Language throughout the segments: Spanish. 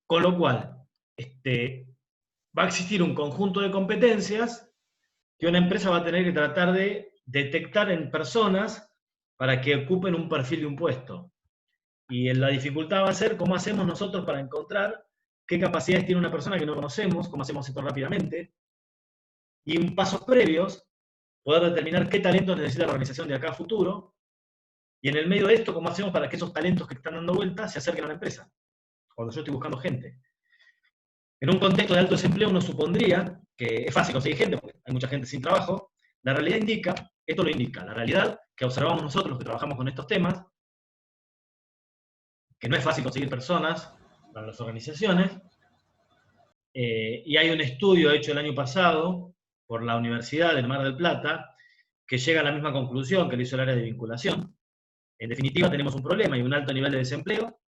Con lo cual, va a existir un conjunto de competencias que una empresa va a tener que tratar de detectar en personas para que ocupen un perfil de un puesto. Y la dificultad va a ser cómo hacemos nosotros para encontrar qué capacidades tiene una persona que no conocemos, cómo hacemos esto rápidamente, y en pasos previos, poder determinar qué talento necesita la organización de acá a futuro, y en el medio de esto, cómo hacemos para que esos talentos que están dando vueltas se acerquen a la empresa, cuando yo estoy buscando gente. En un contexto de alto desempleo uno supondría que es fácil conseguir gente, porque hay mucha gente sin trabajo. La realidad indica, esto lo indica, la realidad que observamos nosotros los que trabajamos con estos temas, que no es fácil conseguir personas para las organizaciones, y hay un estudio hecho el año pasado por la Universidad del Mar del Plata que llega a la misma conclusión que lo hizo el área de vinculación. En definitiva, tenemos un problema y un alto nivel de desempleo,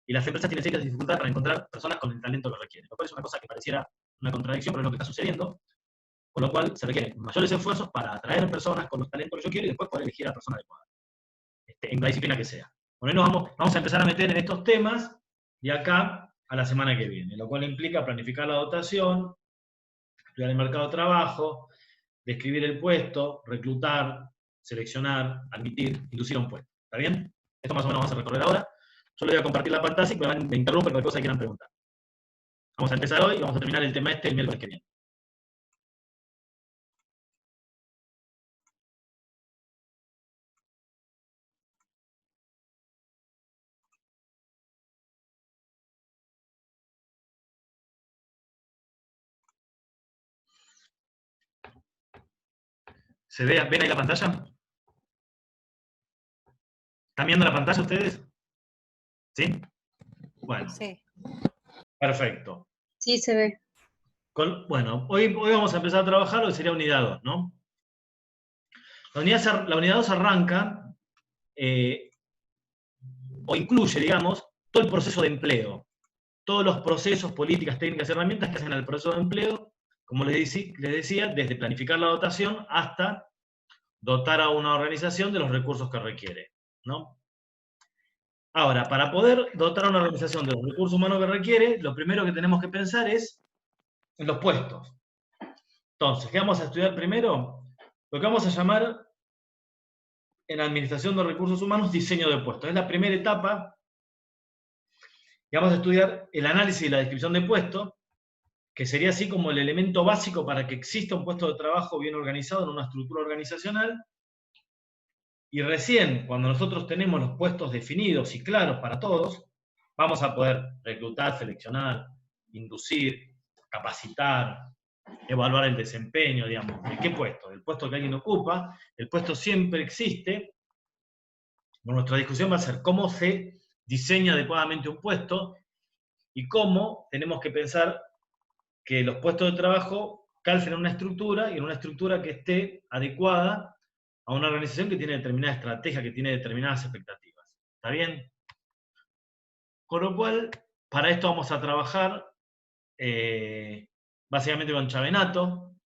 y las empresas tienen serias dificultades para encontrar personas con el talento que requieren. Lo cual es una cosa que pareciera una contradicción, pero es lo que está sucediendo, con lo cual se requieren mayores esfuerzos para atraer personas con los talentos que yo quiero y después poder elegir a la persona adecuada, en la disciplina que sea. Bueno, vamos a empezar a meter en estos temas de acá a la semana que viene, lo cual implica planificar la dotación, estudiar el mercado de trabajo, describir el puesto, reclutar, seleccionar, admitir, inducir a un puesto. ¿Está bien? Esto más o menos vamos a recorrer ahora. Yo les voy a compartir la pantalla y me interrumpen cualquier cosa que quieran preguntar. Vamos a empezar hoy y vamos a terminar el tema el miércoles que viene. ¿Ven ahí la pantalla? ¿Están viendo la pantalla ustedes? ¿Sí? Bueno. Sí. Perfecto. Sí, se ve. Bueno, hoy vamos a empezar a trabajar lo que sería unidad 2, ¿no? La unidad 2 arranca, o incluye, digamos, todo el proceso de empleo. Todos los procesos, políticas, técnicas y herramientas que hacen al proceso de empleo, como les decía, desde planificar la dotación hasta dotar a una organización de los recursos que requiere, ¿no? Ahora, para poder dotar a una organización de los recursos humanos que requiere, lo primero que tenemos que pensar es en los puestos. Entonces, ¿qué vamos a estudiar primero? Lo que vamos a llamar en administración de recursos humanos diseño de puestos. Es la primera etapa. Y vamos a estudiar el análisis y la descripción de puestos, que sería así como el elemento básico para que exista un puesto de trabajo bien organizado en una estructura organizacional. Y recién, cuando nosotros tenemos los puestos definidos y claros para todos, vamos a poder reclutar, seleccionar, inducir, capacitar, evaluar el desempeño, digamos. ¿De qué puesto? Del puesto que alguien ocupa. El puesto siempre existe. Bueno, nuestra discusión va a ser cómo se diseña adecuadamente un puesto y cómo tenemos que pensar que los puestos de trabajo calcen en una estructura y en una estructura que esté adecuada a una organización que tiene determinada estrategia, que tiene determinadas expectativas. ¿Está bien? Con lo cual, para esto vamos a trabajar básicamente con Chavenato,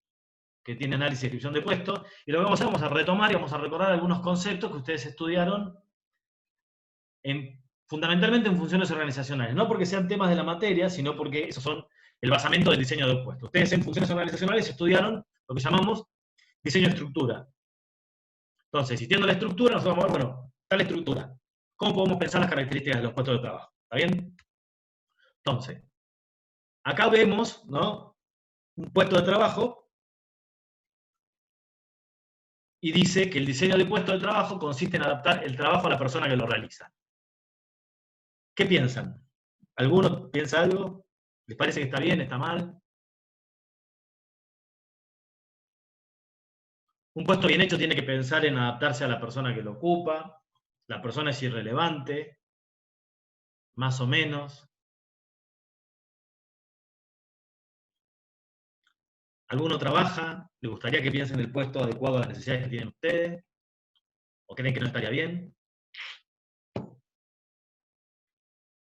que tiene análisis y descripción de puestos, y lo que vamos a hacer, vamos a retomar y vamos a recordar algunos conceptos que ustedes estudiaron fundamentalmente en funciones organizacionales, no porque sean temas de la materia, sino porque esos son el basamento del diseño del puesto. Ustedes en funciones organizacionales estudiaron lo que llamamos diseño de estructura. Entonces, existiendo la estructura, nosotros vamos a ver, bueno, tal estructura. ¿Cómo podemos pensar las características de los puestos de trabajo? ¿Está bien? Entonces, acá vemos, ¿no?, un puesto de trabajo y dice que el diseño de puesto de trabajo consiste en adaptar el trabajo a la persona que lo realiza. ¿Qué piensan? ¿Alguno piensa algo? ¿Les parece que está bien, está mal? Un puesto bien hecho tiene que pensar en adaptarse a la persona que lo ocupa. La persona es irrelevante, más o menos. ¿Alguno trabaja? ¿Le gustaría que piensen el puesto adecuado a las necesidades que tienen ustedes? ¿O creen que no estaría bien?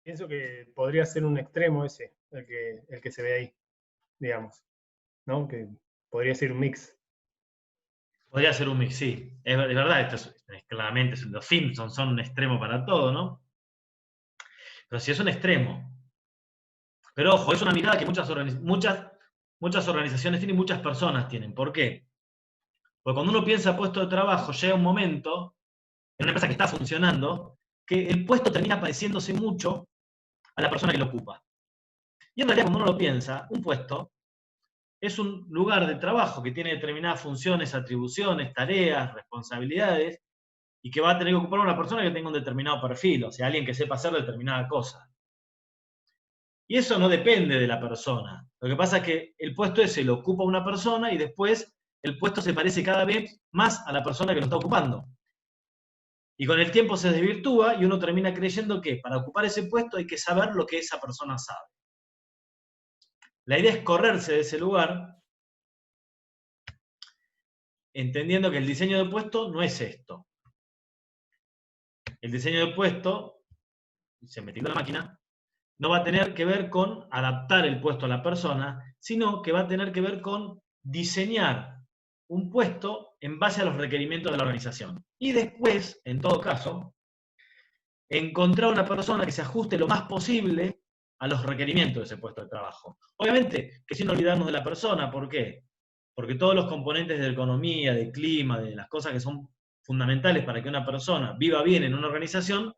Pienso que podría ser un extremo ese, el que se ve ahí, digamos, ¿no? Que podría ser un mix. Podría ser un mix, sí. Es verdad, esto es claramente, los Simpsons son un extremo para todo, ¿no? Pero si es un extremo, Pero ojo, es una mirada que muchas organizaciones tienen y muchas personas tienen. ¿Por qué? Porque cuando uno piensa puesto de trabajo, llega un momento, en una empresa que está funcionando, que el puesto termina pareciéndose mucho a la persona que lo ocupa. Y en realidad, cuando uno lo piensa, un puesto es un lugar de trabajo que tiene determinadas funciones, atribuciones, tareas, responsabilidades, y que va a tener que ocupar una persona que tenga un determinado perfil, o sea, alguien que sepa hacer determinada cosa. Y eso no depende de la persona. Lo que pasa es que el puesto ese lo ocupa una persona y después el puesto se parece cada vez más a la persona que lo está ocupando. Y con el tiempo se desvirtúa y uno termina creyendo que para ocupar ese puesto hay que saber lo que esa persona sabe. La idea es correrse de ese lugar, entendiendo que el diseño de puesto no es esto. El diseño de puesto, se metió la máquina, no va a tener que ver con adaptar el puesto a la persona, sino que va a tener que ver con diseñar un puesto en base a los requerimientos de la organización. Y después, en todo caso, encontrar una persona que se ajuste lo más posible a los requerimientos de ese puesto de trabajo. Obviamente que sin olvidarnos de la persona, ¿por qué? Porque todos los componentes de economía, de clima, de las cosas que son fundamentales para que una persona viva bien en una organización,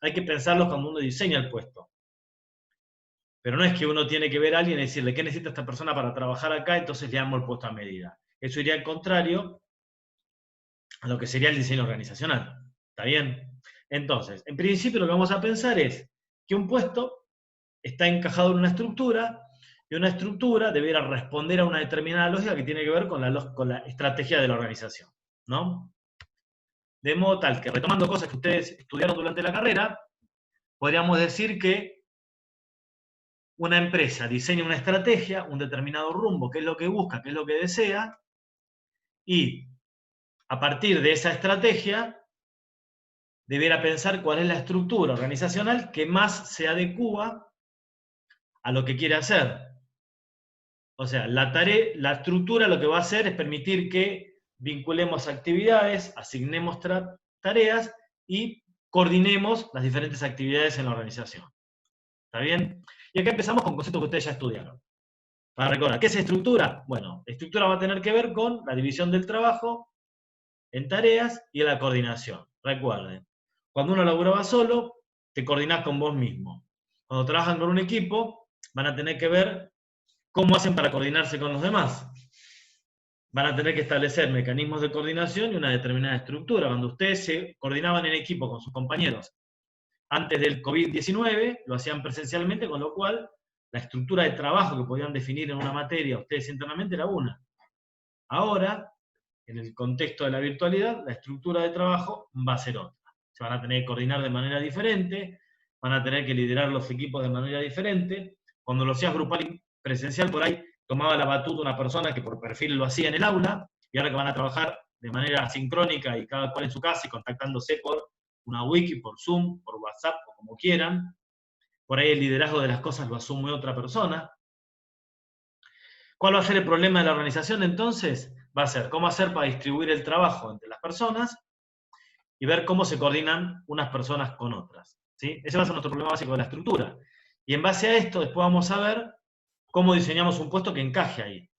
hay que pensarlos cuando uno diseña el puesto. Pero no es que uno tiene que ver a alguien y decirle, ¿qué necesita esta persona para trabajar acá? Entonces le damos el puesto a medida. Eso iría al contrario a lo que sería el diseño organizacional. ¿Está bien? Entonces, en principio lo que vamos a pensar es que un puesto está encajado en una estructura y una estructura deberá responder a una determinada lógica que tiene que ver con la estrategia de la organización, ¿no? De modo tal que, retomando cosas que ustedes estudiaron durante la carrera, podríamos decir que una empresa diseña una estrategia, un determinado rumbo, qué es lo que busca, qué es lo que desea, y a partir de esa estrategia debiera pensar cuál es la estructura organizacional que más se adecúa a lo que quiere hacer. O sea, la estructura lo que va a hacer es permitir que vinculemos actividades, asignemos tareas y coordinemos las diferentes actividades en la organización. ¿Está bien? Y acá empezamos con conceptos que ustedes ya estudiaron. Para recordar, ¿qué es estructura? Bueno, estructura va a tener que ver con la división del trabajo en tareas y en la coordinación. Recuerden, cuando uno laburaba solo, te coordinás con vos mismo. Cuando trabajan con un equipo, van a tener que ver cómo hacen para coordinarse con los demás. Van a tener que establecer mecanismos de coordinación y una determinada estructura. Cuando ustedes se coordinaban en equipo con sus compañeros antes del COVID-19, lo hacían presencialmente, con lo cual la estructura de trabajo que podían definir en una materia ustedes internamente era una. Ahora, en el contexto de la virtualidad, la estructura de trabajo va a ser otra. Se van a tener que coordinar de manera diferente, van a tener que liderar los equipos de manera diferente. Cuando lo hacías grupal y presencial, por ahí tomaba la batuta una persona que por perfil lo hacía en el aula, y ahora que van a trabajar de manera asincrónica y cada cual en su casa y contactándose por una wiki, por Zoom, por WhatsApp o como quieran, por ahí el liderazgo de las cosas lo asume otra persona. ¿Cuál va a ser el problema de la organización entonces? Va a ser cómo hacer para distribuir el trabajo entre las personas y ver cómo se coordinan unas personas con otras. ¿Sí? Ese va a ser nuestro problema básico de la estructura. Y en base a esto, después vamos a ver cómo diseñamos un puesto que encaje ahí.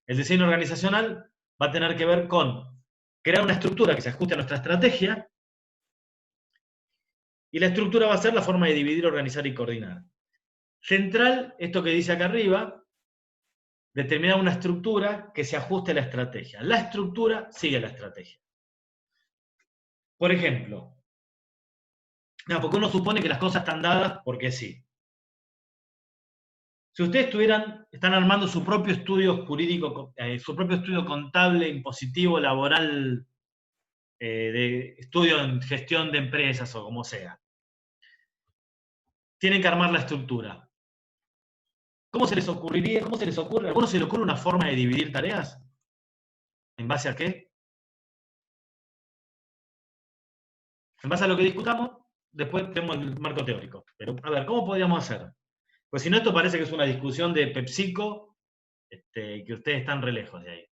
El diseño organizacional va a tener que ver con crear una estructura que se ajuste a nuestra estrategia, y la estructura va a ser la forma de dividir, organizar y coordinar. Central, esto que dice acá arriba, determinar una estructura que se ajuste a la estrategia. La estructura sigue la estrategia. Por ejemplo, no, porque uno supone que las cosas están dadas porque sí. Si ustedes están armando su propio estudio jurídico, su propio estudio contable, impositivo, laboral, de estudio en gestión de empresas o como sea, tienen que armar la estructura. ¿Cómo se les ocurriría? ¿Cómo se les ocurre? ¿A alguno se le ocurre una forma de dividir tareas? ¿En base a qué? En base a lo que discutamos, después tenemos el marco teórico. Pero, a ver, ¿cómo podríamos hacer? Pues si no, esto parece que es una discusión de PepsiCo, que ustedes están re lejos de ahí.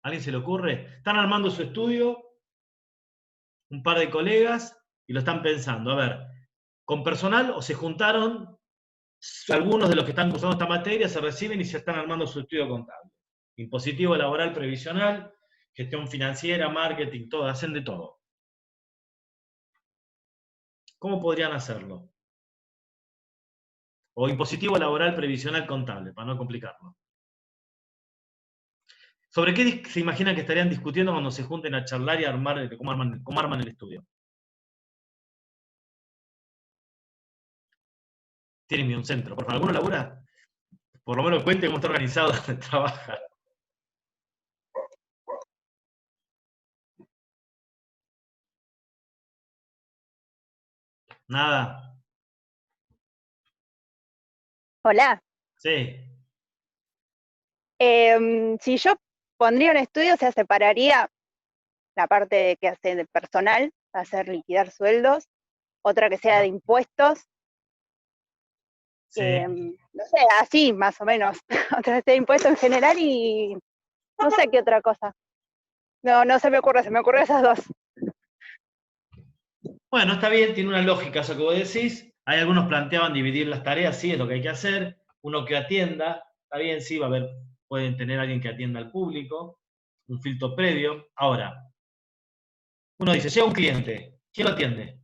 ¿A alguien se le ocurre? Están armando su estudio, un par de colegas, y lo están pensando. A ver, ¿con personal o se juntaron Algunos de los que están cursando esta materia se reciben y se están armando su estudio contable. Impositivo, laboral, previsional, gestión financiera, marketing, todo, hacen de todo. ¿Cómo podrían hacerlo? O impositivo, laboral, previsional, contable, para no complicarlo. ¿Sobre qué se imagina que estarían discutiendo cuando se junten a charlar y a armar cómo arman el estudio? Tírenme un centro, por favor. ¿Alguno labura? Por lo menos cuente cómo está organizado donde trabaja. Nada. Hola. Sí. Si yo pondría un estudio, se separaría la parte que hace de personal, hacer liquidar sueldos, otra que sea de impuestos, Sí. no sé, así más o menos, otra que sea de impuestos en general y no sé qué otra cosa. No se me ocurre esas dos. Bueno, está bien, tiene una lógica eso que vos decís. Hay algunos planteaban dividir las tareas, sí, es lo que hay que hacer. Uno que atienda, está bien, sí, va a haber, pueden tener alguien que atienda al público, un filtro previo. Ahora, uno dice, llega un cliente, ¿quién lo atiende?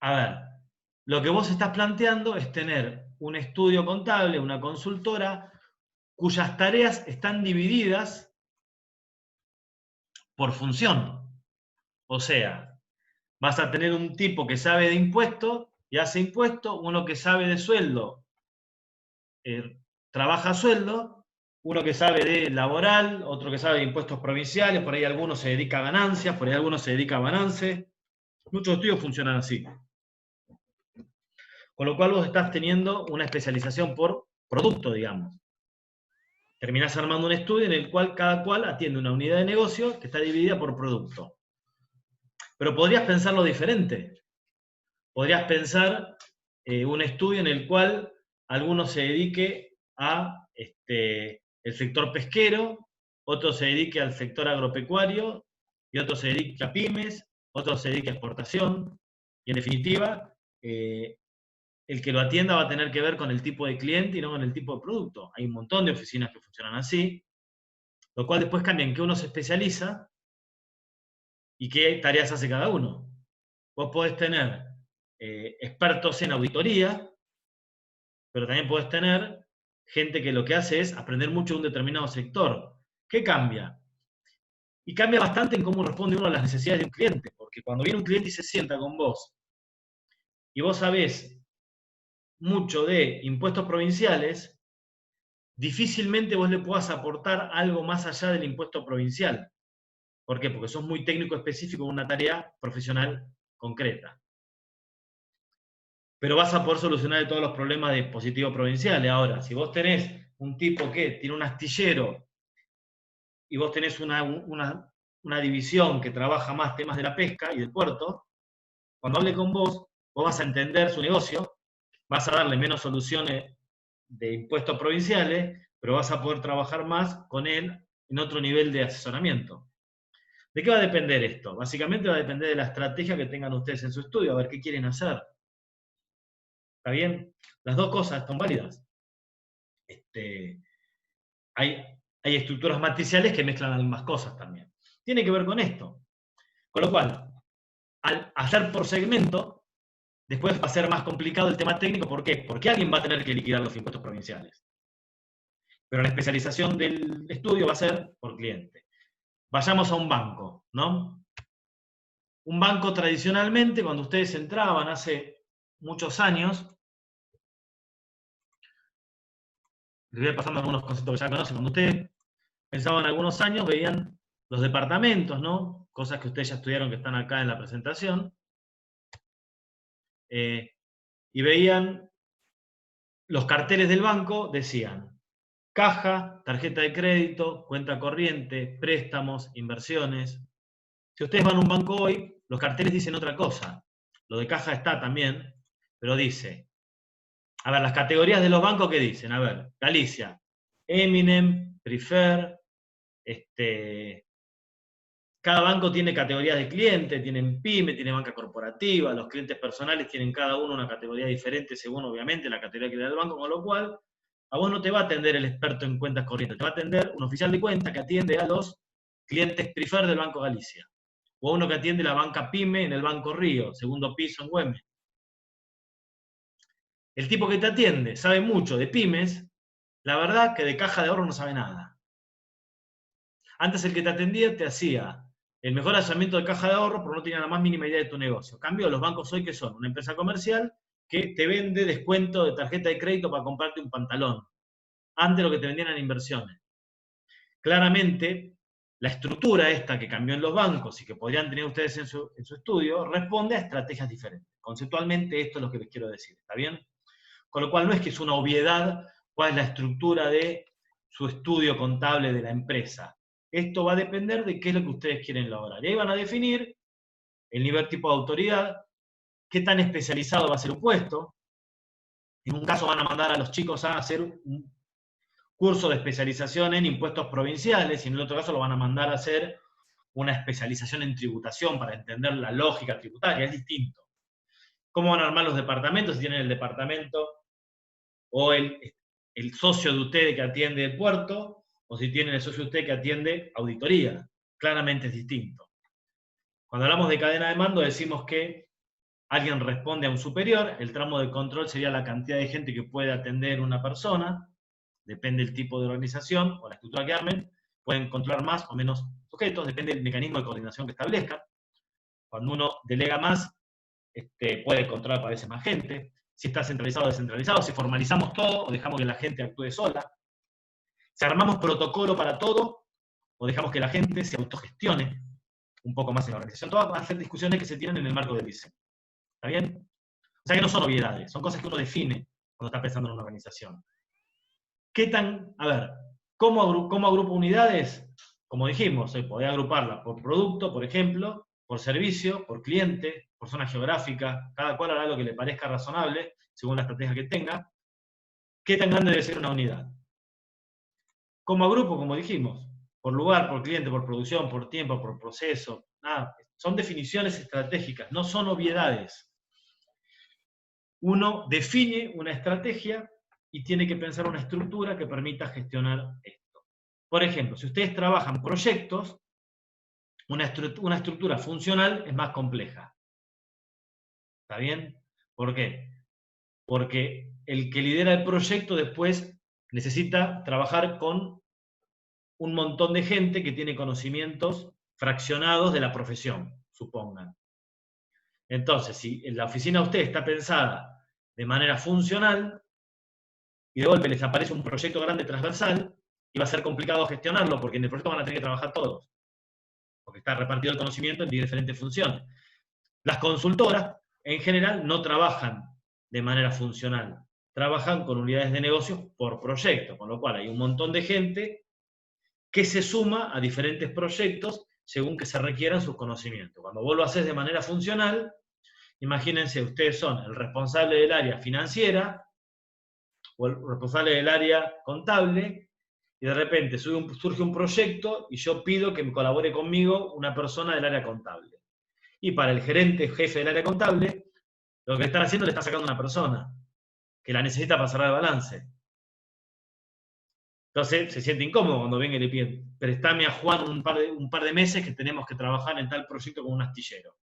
A ver, lo que vos estás planteando es tener un estudio contable, una consultora, cuyas tareas están divididas por función. O sea, vas a tener un tipo que sabe de impuestos y hace impuestos, uno que sabe de sueldo, trabaja a sueldo, uno que sabe de laboral, otro que sabe de impuestos provinciales, por ahí alguno se dedica a ganancias, por ahí alguno se dedica a balance. Muchos estudios funcionan así. Con lo cual vos estás teniendo una especialización por producto, digamos. Terminás armando un estudio en el cual cada cual atiende una unidad de negocio que está dividida por producto. Pero podrías pensarlo diferente. Podrías pensar un estudio en el cual alguno se dedique a el sector pesquero, otro se dedique al sector agropecuario, y otro se dedique a pymes, otro se dedique a exportación, y en definitiva, el que lo atienda va a tener que ver con el tipo de cliente y no con el tipo de producto. Hay un montón de oficinas que funcionan así, lo cual después cambia en qué uno se especializa y qué tareas hace cada uno. Vos podés tener expertos en auditoría, pero también podés tener gente que lo que hace es aprender mucho de un determinado sector. ¿Qué cambia? Y cambia bastante en cómo responde uno a las necesidades de un cliente, porque cuando viene un cliente y se sienta con vos, y vos sabés mucho de impuestos provinciales, difícilmente vos le puedas aportar algo más allá del impuesto provincial. ¿Por qué? Porque sos muy técnico específico en una tarea profesional concreta. Pero vas a poder solucionar todos los problemas de dispositivos provinciales. Ahora, si vos tenés un tipo que tiene un astillero y vos tenés una división que trabaja más temas de la pesca y del puerto, cuando hable con vos vas a entender su negocio, vas a darle menos soluciones de impuestos provinciales, pero vas a poder trabajar más con él en otro nivel de asesoramiento. ¿De qué va a depender esto? Básicamente va a depender de la estrategia que tengan ustedes en su estudio, a ver qué quieren hacer. ¿Está bien? Las dos cosas están válidas. Hay estructuras matriciales que mezclan ambas cosas también. Tiene que ver con esto. Con lo cual, al hacer por segmento, después va a ser más complicado el tema técnico. ¿Por qué? Porque alguien va a tener que liquidar los impuestos provinciales. Pero la especialización del estudio va a ser por cliente. Vayamos a un banco, ¿no? Un banco tradicionalmente, cuando ustedes entraban hace muchos años, les voy pasando algunos conceptos que ya conocen, cuando ustedes pensaban algunos años, veían los departamentos, ¿no? Cosas que ustedes ya estudiaron que están acá en la presentación, y veían los carteles del banco, decían caja, tarjeta de crédito, cuenta corriente, préstamos, inversiones. Si ustedes van a un banco hoy, los carteles dicen otra cosa. Lo de caja está también, pero dice, a ver, las categorías de los bancos, ¿qué dicen? A ver, Galicia, Eminem, Prefer, Cada banco tiene categorías de clientes, tienen pyme, tiene banca corporativa, los clientes personales tienen cada uno una categoría diferente según, obviamente, la categoría que le da el banco, con lo cual a vos no te va a atender el experto en cuentas corrientes, te va a atender un oficial de cuenta que atiende a los clientes prefer del Banco Galicia, o uno que atiende la banca pyme en el Banco Río, segundo piso en Güemes. El tipo que te atiende sabe mucho de pymes, la verdad que de caja de ahorro no sabe nada. Antes el que te atendía te hacía el mejor asesoramiento de caja de ahorro, pero no tenía la más mínima idea de tu negocio. En cambio, los bancos hoy, ¿qué son? Una empresa comercial que te vende descuento de tarjeta de crédito para comprarte un pantalón. Antes lo que te vendían eran inversiones. Claramente, la estructura esta que cambió en los bancos y que podrían tener ustedes en su estudio, responde a estrategias diferentes. Conceptualmente esto es lo que les quiero decir, ¿está bien? Con lo cual no es que es una obviedad cuál es la estructura de su estudio contable de la empresa. Esto va a depender de qué es lo que ustedes quieren lograr. Y ahí van a definir el nivel tipo de autoridad, qué tan especializado va a ser un puesto. En un caso van a mandar a los chicos a hacer un curso de especialización en impuestos provinciales, y en el otro caso lo van a mandar a hacer una especialización en tributación para entender la lógica tributaria, es distinto. ¿Cómo van a armar los departamentos? Si tienen el departamento o el socio de ustedes que atiende el puerto, o si tienen el socio de usted que atiende auditoría. Claramente es distinto. Cuando hablamos de cadena de mando decimos que alguien responde a un superior, el tramo de control sería la cantidad de gente que puede atender una persona, depende del tipo de organización o la estructura que armen, pueden controlar más o menos sujetos, depende del mecanismo de coordinación que establezcan. Cuando uno delega más, puede controlar a veces más gente. Si está centralizado o descentralizado, si formalizamos todo o dejamos que la gente actúe sola. Si armamos protocolo para todo o dejamos que la gente se autogestione un poco más en la organización. Todas van a ser discusiones que se tienen en el marco del diseño. ¿Está bien? O sea que no son obviedades, son cosas que uno define cuando está pensando en una organización. ¿Qué tan, a ver, cómo agrupo unidades? Como dijimos, podría agruparlas por producto, por ejemplo, por servicio, por cliente, por zona geográfica, cada cual hará lo que le parezca razonable, según la estrategia que tenga. ¿Qué tan grande debe ser una unidad? Como agrupo, como dijimos, por lugar, por cliente, por producción, por tiempo, por proceso, nada, son definiciones estratégicas, no son obviedades. Uno define una estrategia y tiene que pensar una estructura que permita gestionar esto. Por ejemplo, si ustedes trabajan proyectos, una estructura funcional es más compleja. ¿Está bien? ¿Por qué? Porque el que lidera el proyecto después necesita trabajar con un montón de gente que tiene conocimientos fraccionados de la profesión, supongan. Entonces, si la oficina de usted está pensada de manera funcional, y de golpe les aparece un proyecto grande transversal, y va a ser complicado gestionarlo, porque en el proyecto van a tener que trabajar todos, porque está repartido el conocimiento en diferentes funciones. Las consultoras, en general, no trabajan de manera funcional, trabajan con unidades de negocio por proyecto, con lo cual hay un montón de gente que se suma a diferentes proyectos según que se requieran sus conocimientos. Cuando vos lo haces de manera funcional, imagínense, ustedes son el responsable del área financiera o el responsable del área contable, y de repente surge un proyecto y yo pido que me colabore conmigo una persona del área contable. Y para el gerente jefe del área contable, lo que están haciendo le está sacando una persona que la necesita para cerrar el balance. Entonces se siente incómodo cuando venga y le piden, préstame a Juan un par de meses que tenemos que trabajar en tal proyecto con un astillero.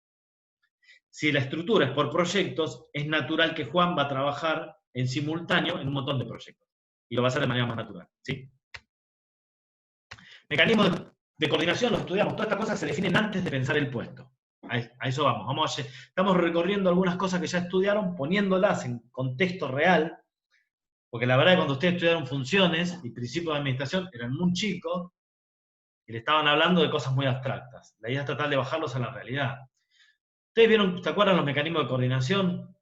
Si la estructura es por proyectos, es natural que Juan va a trabajar en simultáneo en un montón de proyectos. Y lo va a hacer de manera más natural. ¿Sí? Mecanismos de coordinación los estudiamos. Todas estas cosas se definen antes de pensar el puesto. A eso vamos. Estamos recorriendo algunas cosas que ya estudiaron, poniéndolas en contexto real, porque la verdad es que cuando ustedes estudiaron funciones y principios de administración eran muy chicos y le estaban hablando de cosas muy abstractas. La idea es tratar de bajarlos a la realidad. ¿Ustedes vieron, se acuerdan los mecanismos de coordinación?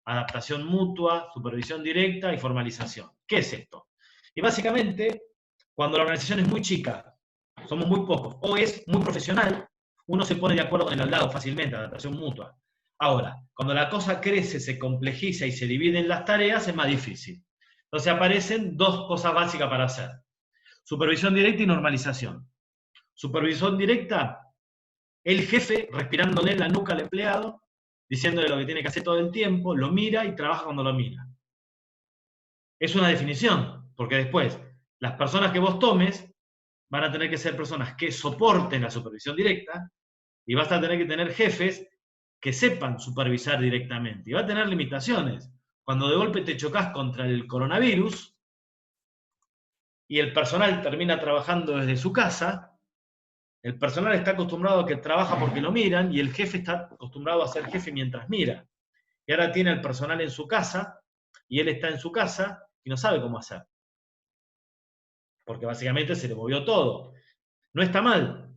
Adaptación mutua, supervisión directa y formalización. ¿Qué es esto? Y básicamente, cuando la organización es muy chica, somos muy pocos, o es muy profesional, uno se pone de acuerdo con el al lado fácilmente, adaptación mutua. Ahora, cuando la cosa crece, se complejiza y se dividen las tareas, es más difícil. Entonces aparecen dos cosas básicas para hacer. Supervisión directa y normalización. Supervisión directa, el jefe respirándole en la nuca al empleado, diciéndole lo que tiene que hacer todo el tiempo, lo mira y trabaja cuando lo mira. Es una definición, porque después las personas que vos tomes van a tener que ser personas que soporten la supervisión directa y vas a tener que tener jefes que sepan supervisar directamente. Y va a tener limitaciones. Cuando de golpe te chocas contra el coronavirus y el personal termina trabajando desde su casa, el personal está acostumbrado a que trabaja porque lo miran y el jefe está acostumbrado a ser jefe mientras mira. Y ahora tiene al personal en su casa y él está en su casa y no sabe cómo hacer. Porque básicamente se le movió todo. No está mal.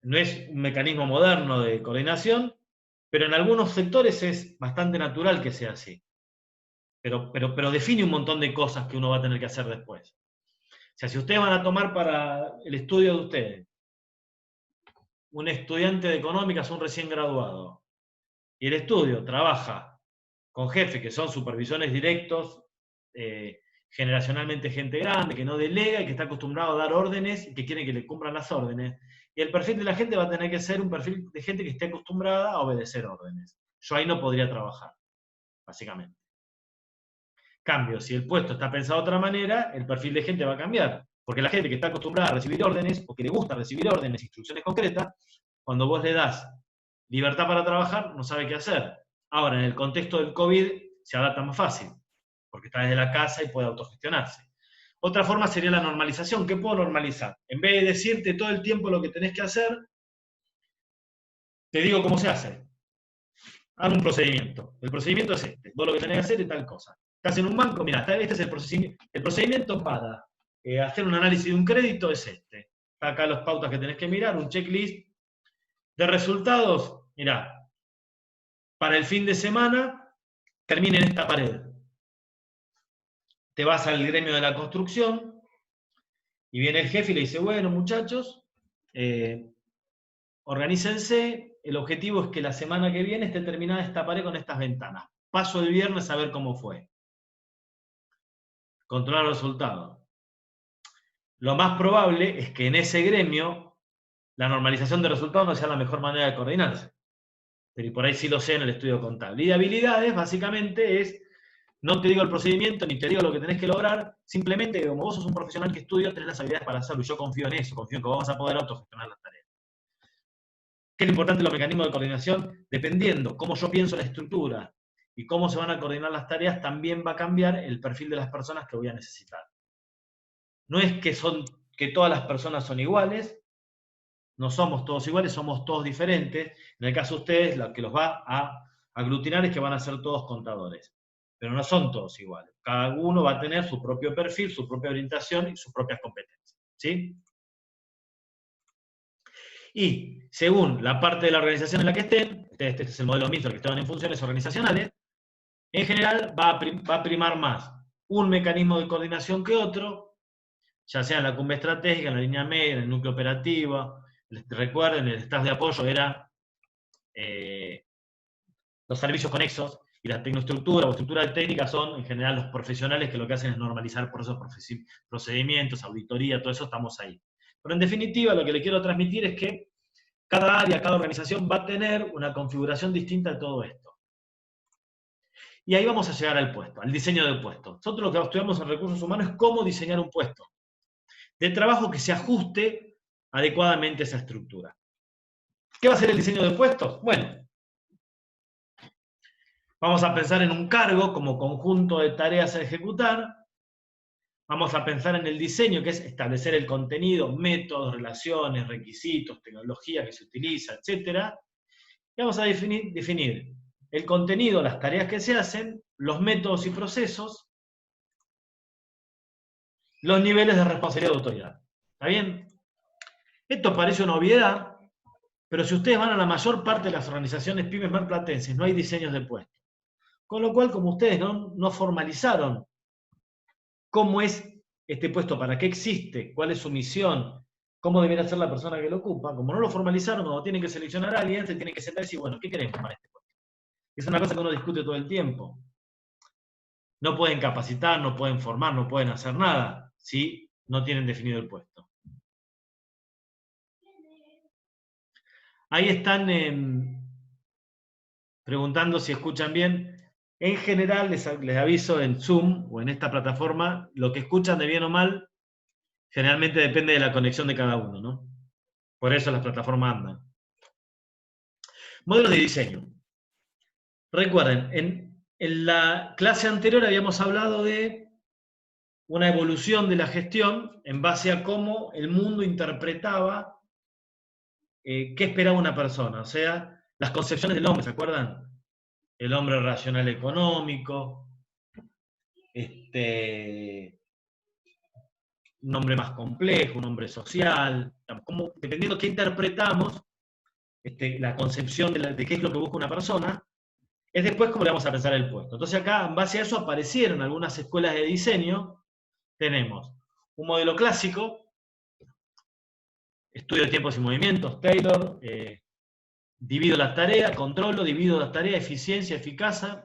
No es un mecanismo moderno de coordinación, pero en algunos sectores es bastante natural que sea así. Pero define un montón de cosas que uno va a tener que hacer después. O sea, si ustedes van a tomar para el estudio de ustedes un estudiante de económicas, un recién graduado, y el estudio trabaja con jefes que son supervisores directos, generacionalmente gente grande, que no delega y que está acostumbrado a dar órdenes y que quiere que le cumplan las órdenes. Y el perfil de la gente va a tener que ser un perfil de gente que esté acostumbrada a obedecer órdenes. Yo ahí no podría trabajar, básicamente. Cambio, si el puesto está pensado de otra manera, el perfil de gente va a cambiar. Porque la gente que está acostumbrada a recibir órdenes, o que le gusta recibir órdenes, instrucciones concretas, cuando vos le das libertad para trabajar, no sabe qué hacer. Ahora, en el contexto del COVID, se adapta más fácil, porque está desde la casa y puede autogestionarse. Otra forma sería la normalización. ¿Qué puedo normalizar? En vez de decirte todo el tiempo lo que tenés que hacer, te digo cómo se hace. Haz un procedimiento. El procedimiento es este. Vos lo que tenés que hacer es tal cosa. Estás en un banco, mira, este es el procedimiento. El procedimiento para hacer un análisis de un crédito es este. Está acá las pautas que tenés que mirar, un checklist de resultados. Mirá, para el fin de semana, termina en esta pared. Te vas al gremio de la construcción y viene el jefe y le dice, bueno, muchachos, organícense, el objetivo es que la semana que viene esté terminada esta pared con estas ventanas. Paso el viernes a ver cómo fue. Controlar los resultados. Lo más probable es que en ese gremio la normalización de resultados no sea la mejor manera de coordinarse. Pero por ahí sí lo sé en el estudio contable. Y de habilidades, básicamente, es, no te digo el procedimiento, ni te digo lo que tenés que lograr, simplemente que como vos sos un profesional que estudia, tenés las habilidades para hacerlo. Y yo confío en eso, confío en que vos vas a poder autogestionar las tareas. ¿Qué es lo importante de los mecanismos de coordinación? Dependiendo cómo yo pienso la estructura y cómo se van a coordinar las tareas, también va a cambiar el perfil de las personas que voy a necesitar. No es que todas las personas son iguales, no somos todos iguales, somos todos diferentes. En el caso de ustedes, lo que los va a aglutinar es que van a ser todos contadores. Pero no son todos iguales. Cada uno va a tener su propio perfil, su propia orientación y sus propias competencias. ¿Sí? Y según la parte de la organización en la que estén, este es el modelo mixto, el que estaban en funciones organizacionales, en general va a primar más un mecanismo de coordinación que otro, ya sea en la cumbre estratégica, en la línea media, en el núcleo operativo. Recuerden, el staff de apoyo era los servicios conexos, y la tecnoestructura o estructura técnica son en general los profesionales que lo que hacen es normalizar por esos procedimientos, auditoría, todo eso estamos ahí. Pero en definitiva lo que le quiero transmitir es que cada área, cada organización va a tener una configuración distinta de todo esto. Y ahí vamos a llegar al puesto, al diseño del puesto. Nosotros lo que estudiamos en recursos humanos es cómo diseñar un puesto de trabajo que se ajuste adecuadamente a esa estructura. ¿Qué va a ser el diseño del puesto? Bueno, vamos a pensar en un cargo como conjunto de tareas a ejecutar. Vamos a pensar en el diseño, que es establecer el contenido, métodos, relaciones, requisitos, tecnología que se utiliza, etc. Y vamos a definir el contenido, las tareas que se hacen, los métodos y procesos, los niveles de responsabilidad de autoridad. ¿Está bien? Esto parece una obviedad, pero si ustedes van a la mayor parte de las organizaciones pymes marplatenses, no hay diseños de puesto. Con lo cual, como ustedes no formalizaron cómo es este puesto, para qué existe, cuál es su misión, cómo debería ser la persona que lo ocupa, como no lo formalizaron, cuando tienen que seleccionar a alguien, se tienen que sentar y decir, bueno, ¿qué queremos para este puesto? Es una cosa que uno discute todo el tiempo. No pueden capacitar, no pueden formar, no pueden hacer nada si no tienen definido el puesto. Ahí están preguntando si escuchan bien. En general, les aviso en Zoom o en esta plataforma, lo que escuchan de bien o mal, generalmente depende de la conexión de cada uno, ¿no? Por eso las plataformas andan. Modelos de diseño. Recuerden, en la clase anterior habíamos hablado de una evolución de la gestión en base a cómo el mundo interpretaba qué esperaba una persona, o sea, las concepciones del hombre, ¿se acuerdan? El hombre racional económico, un hombre más complejo, un hombre social, como, dependiendo de qué interpretamos, la concepción de qué es lo que busca una persona, es después cómo le vamos a pensar el puesto. Entonces acá, en base a eso, aparecieron algunas escuelas de diseño. Tenemos un modelo clásico, estudio de tiempos y movimientos, Taylor, divido las tareas, controlo, divido las tareas, eficiencia, eficacia.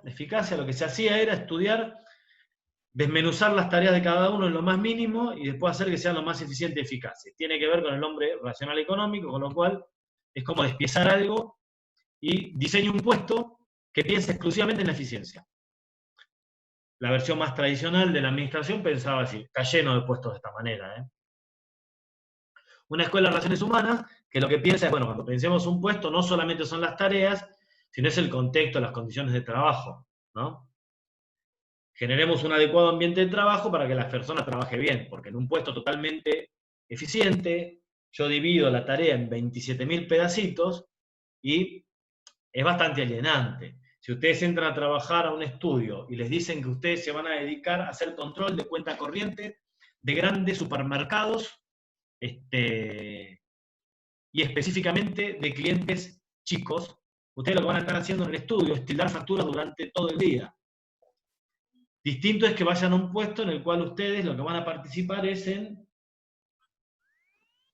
Lo que se hacía era estudiar, desmenuzar las tareas de cada uno en lo más mínimo y después hacer que sean lo más eficientes y eficaces. Tiene que ver con el hombre racional económico, con lo cual es como despiezar algo y diseño un puesto que piense exclusivamente en la eficiencia. La versión más tradicional de la administración pensaba así, está lleno de puestos de esta manera. Una escuela de relaciones humanas que lo que piensa es, bueno, cuando pensemos un puesto no solamente son las tareas, sino es el contexto, las condiciones de trabajo, ¿no? Generemos un adecuado ambiente de trabajo para que las personas trabajen bien, porque en un puesto totalmente eficiente, yo divido la tarea en 27.000 pedacitos y es bastante alienante. Si ustedes entran a trabajar a un estudio y les dicen que ustedes se van a dedicar a hacer control de cuenta corriente de grandes supermercados, y específicamente de clientes chicos, ustedes lo que van a estar haciendo en el estudio es tildar facturas durante todo el día. Distinto es que vayan a un puesto en el cual ustedes lo que van a participar es en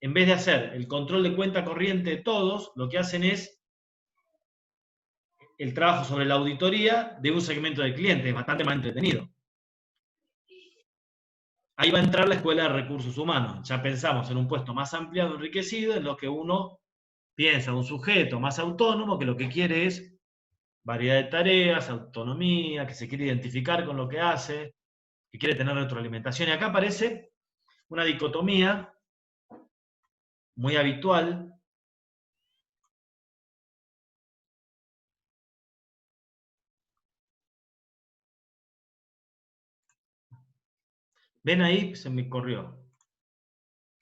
vez de hacer el control de cuenta corriente de todos, lo que hacen es el trabajo sobre la auditoría de un segmento de clientes, bastante más entretenido. Ahí va a entrar la escuela de recursos humanos. Ya pensamos en un puesto más ampliado, enriquecido, en lo que uno piensa, un sujeto más autónomo que lo que quiere es variedad de tareas, autonomía, que se quiere identificar con lo que hace, que quiere tener retroalimentación. Y acá aparece una dicotomía muy habitual. ¿Ven ahí? Se me corrió.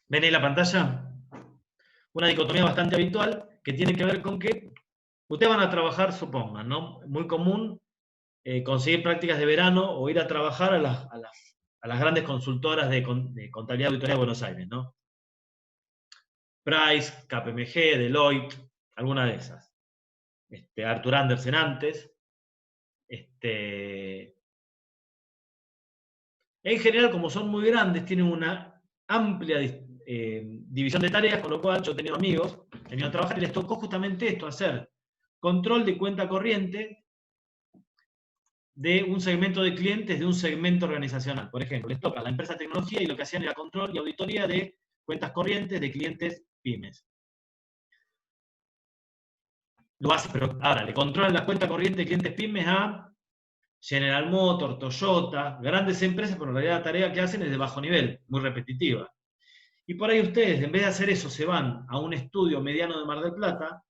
¿Ven ahí la pantalla? Una dicotomía bastante habitual que tiene que ver con que ustedes van a trabajar, supongan, ¿no? Muy común conseguir prácticas de verano o ir a trabajar a las grandes consultoras de contabilidad y auditoría de Buenos Aires, ¿no? Price, KPMG, Deloitte, alguna de esas. Arthur Andersen antes. En general, como son muy grandes, tienen una amplia división de tareas, con lo cual yo he tenido amigos que han ido a trabajar y les tocó justamente esto, hacer control de cuenta corriente de un segmento de clientes de un segmento organizacional. Por ejemplo, les toca a la empresa de tecnología y lo que hacían era control y auditoría de cuentas corrientes de clientes pymes. Lo hace, pero ahora le controlan las cuentas corrientes de clientes pymes a General Motors, Toyota, grandes empresas, pero en realidad la tarea que hacen es de bajo nivel, muy repetitiva. Y por ahí ustedes, en vez de hacer eso, se van a un estudio mediano de Mar del Plata,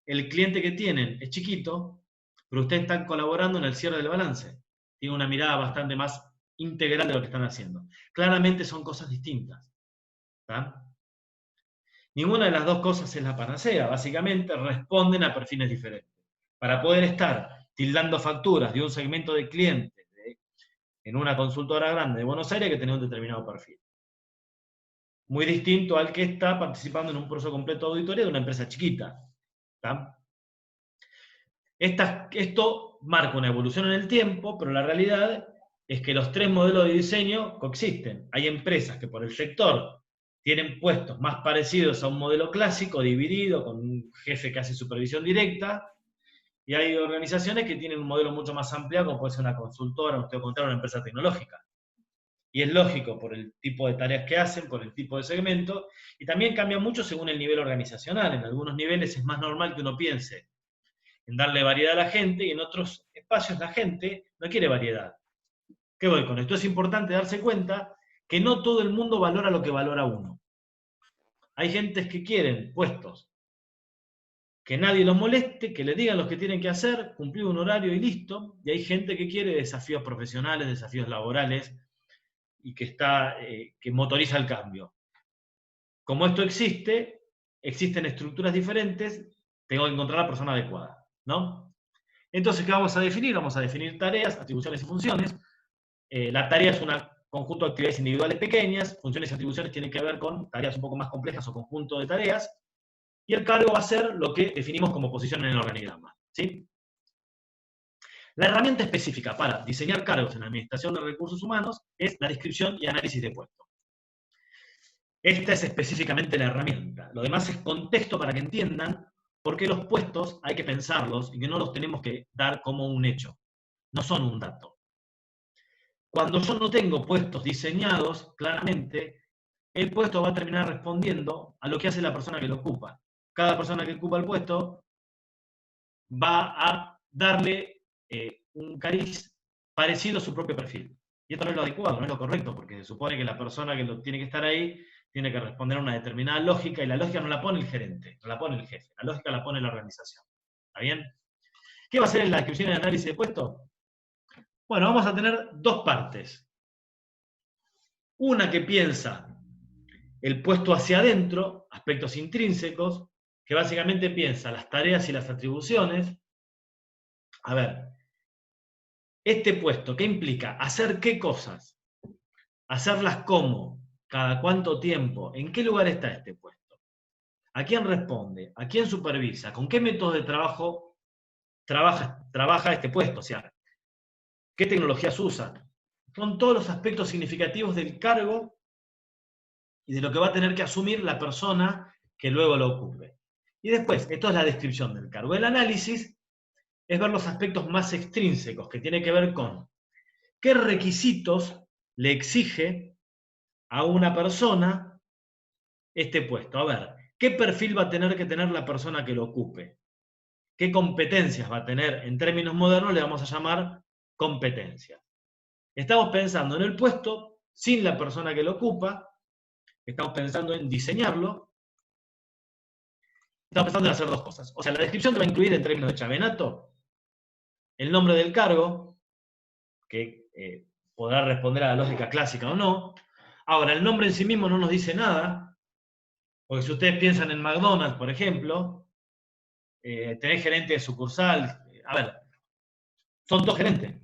el cliente que tienen es chiquito, pero ustedes están colaborando en el cierre del balance. Tienen una mirada bastante más integral de lo que están haciendo. Claramente son cosas distintas. ¿Tá? Ninguna de las dos cosas es la panacea, básicamente responden a perfiles diferentes. Para poder estar tildando facturas de un segmento de clientes en una consultora grande de Buenos Aires, hay que tener un determinado perfil. Muy distinto al que está participando en un proceso completo de auditoría de una empresa chiquita. ¿Tá? Esto marca una evolución en el tiempo, pero la realidad es que los tres modelos de diseño coexisten. Hay empresas que por el sector tienen puestos más parecidos a un modelo clásico, dividido, con un jefe que hace supervisión directa, y hay organizaciones que tienen un modelo mucho más amplio, como puede ser una consultora, usted contar una empresa tecnológica. Y es lógico por el tipo de tareas que hacen, por el tipo de segmento, y también cambia mucho según el nivel organizacional. En algunos niveles es más normal que uno piense en darle variedad a la gente, y en otros espacios la gente no quiere variedad. ¿Qué voy con esto? Es importante darse cuenta que no todo el mundo valora lo que valora uno. Hay gentes que quieren puestos, que nadie los moleste, que le digan lo que tienen que hacer, cumplir un horario y listo, y hay gente que quiere desafíos profesionales, desafíos laborales, y que motoriza el cambio. Como esto existe, existen estructuras diferentes, tengo que encontrar la persona adecuada, ¿no? Entonces, ¿qué vamos a definir? Vamos a definir tareas, atribuciones y funciones. La tarea es un conjunto de actividades individuales pequeñas, funciones y atribuciones tienen que ver con tareas un poco más complejas o conjunto de tareas, y el cargo va a ser lo que definimos como posición en el organigrama, ¿sí? La herramienta específica para diseñar cargos en la administración de recursos humanos es la descripción y análisis de puestos. Esta es específicamente la herramienta. Lo demás es contexto para que entiendan por qué los puestos hay que pensarlos y que no los tenemos que dar como un hecho. No son un dato. Cuando yo no tengo puestos diseñados claramente, el puesto va a terminar respondiendo a lo que hace la persona que lo ocupa. Cada persona que ocupa el puesto va a darle un cariz parecido a su propio perfil. Y esto no es lo adecuado, no es lo correcto, porque se supone que la persona que tiene que estar ahí tiene que responder a una determinada lógica, y la lógica no la pone el gerente, no la pone el jefe, la lógica la pone la organización. ¿Está bien? ¿Qué va a ser en la descripción y análisis de puesto? Bueno, vamos a tener dos partes. Una que piensa el puesto hacia adentro, aspectos intrínsecos, que básicamente piensa las tareas y las atribuciones. A ver, este puesto, ¿qué implica? ¿Hacer qué cosas? ¿Hacerlas cómo? ¿Cada cuánto tiempo? ¿En qué lugar está este puesto? ¿A quién responde? ¿A quién supervisa? ¿Con qué métodos de trabajo trabaja este puesto? O sea, ¿qué tecnologías usa? Son todos los aspectos significativos del cargo y de lo que va a tener que asumir la persona que luego lo ocupe. Y después, esto es la descripción del cargo. El análisis es ver los aspectos más extrínsecos, que tiene que ver con qué requisitos le exige a una persona este puesto. A ver, ¿qué perfil va a tener que tener la persona que lo ocupe? ¿Qué competencias va a tener? En términos modernos le vamos a llamar competencias. Estamos pensando en el puesto sin la persona que lo ocupa, estamos pensando en diseñarlo, estamos pensando en hacer dos cosas. O sea, la descripción te va a incluir en términos de chavenato el nombre del cargo, que podrá responder a la lógica clásica o no. Ahora, el nombre en sí mismo no nos dice nada, porque si ustedes piensan en McDonald's, por ejemplo, tenés gerente de sucursal, a ver, son dos gerentes.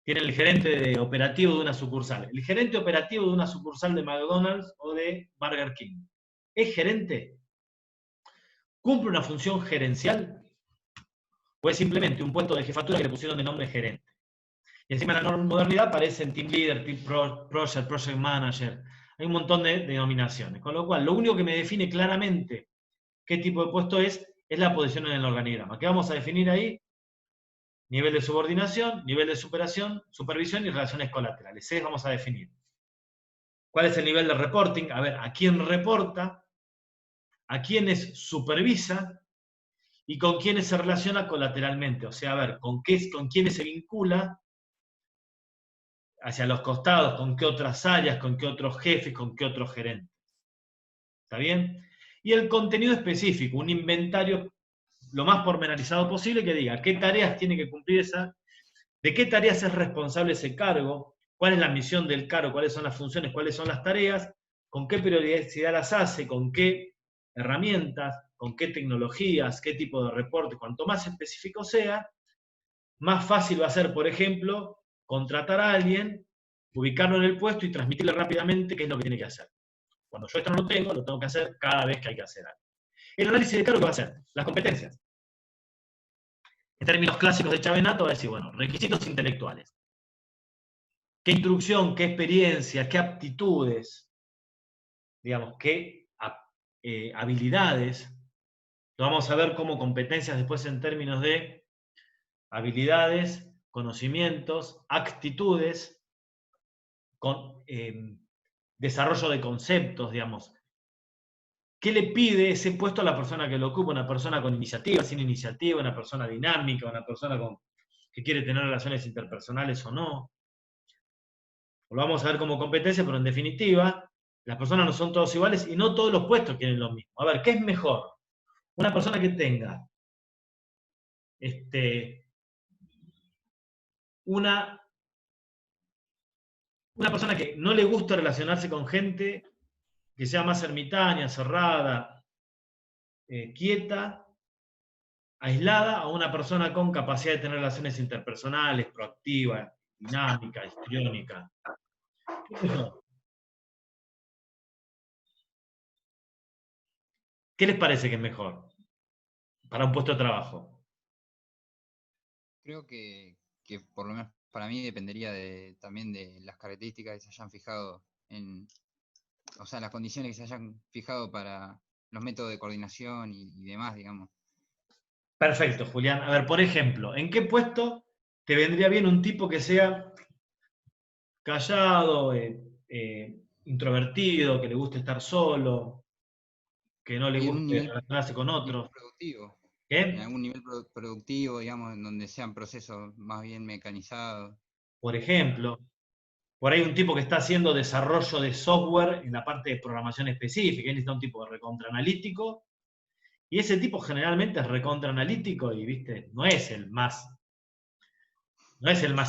Tienen el gerente operativo de una sucursal. El gerente operativo de una sucursal de McDonald's o de Burger King, ¿es gerente? ¿Cumple una función gerencial? ¿O es simplemente un puesto de jefatura que le pusieron de nombre gerente? Y encima en la modernidad aparecen team leader, team project manager. Hay un montón de denominaciones. Con lo cual, lo único que me define claramente qué tipo de puesto es la posición en el organigrama. ¿Qué vamos a definir ahí? Nivel de subordinación, nivel de supervisión y relaciones colaterales. Vamos a definir. ¿Cuál es el nivel de reporting? A ver, ¿a quién reporta? ¿A quiénes supervisa? ¿Y con quiénes se relaciona colateralmente? O sea, a ver, ¿con quiénes se vincula hacia los costados? ¿Con qué otras áreas? ¿Con qué otros jefes? ¿Con qué otros gerentes? ¿Está bien? Y el contenido específico, un inventario lo más pormenorizado posible que diga qué tareas tiene que cumplir de qué tareas es responsable ese cargo, cuál es la misión del cargo, cuáles son las funciones, cuáles son las tareas, con qué periodicidad las hace, con qué herramientas, con qué tecnologías, qué tipo de reporte. Cuanto más específico sea, más fácil va a ser, por ejemplo, contratar a alguien, ubicarlo en el puesto y transmitirle rápidamente qué es lo que tiene que hacer. Cuando yo esto no lo tengo que hacer cada vez que hay que hacer algo. El análisis de cargo, ¿qué va a hacer? Las competencias. En términos clásicos de Chavenato, va a decir, bueno, requisitos intelectuales. ¿Qué instrucción, qué experiencia, qué aptitudes, digamos, qué habilidades? Lo vamos a ver como competencias después en términos de habilidades, conocimientos, actitudes, desarrollo de conceptos, digamos. ¿Qué le pide ese puesto a la persona que lo ocupa? Una persona con iniciativa, sin iniciativa, una persona dinámica, una persona que quiere tener relaciones interpersonales o no. Lo vamos a ver como competencia, pero en definitiva, las personas no son todos iguales y no todos los puestos quieren lo mismo. A ver, ¿qué es mejor? Una persona que tenga una persona que no le gusta relacionarse con gente, que sea más ermitaña, cerrada, quieta, aislada, a una persona con capacidad de tener relaciones interpersonales, proactiva, dinámica, histriónica. ¿Qué les parece que es mejor para un puesto de trabajo? Creo que por lo menos para mí dependería también de las características que se hayan fijado o sea, las condiciones que se hayan fijado para los métodos de coordinación y demás, digamos. Perfecto, Julián. A ver, por ejemplo, ¿en qué puesto te vendría bien un tipo que sea callado, introvertido, que le guste estar solo, que no le Y en un guste nivel relacionarse con otros? productivo, ¿Qué? en algún nivel productivo, digamos, en donde sean procesos más bien mecanizados. Por ejemplo, por ahí un tipo que está haciendo desarrollo de software en la parte de programación específica, él necesita un tipo de recontraanalítico, y ese tipo generalmente es recontraanalítico y, viste, no es el más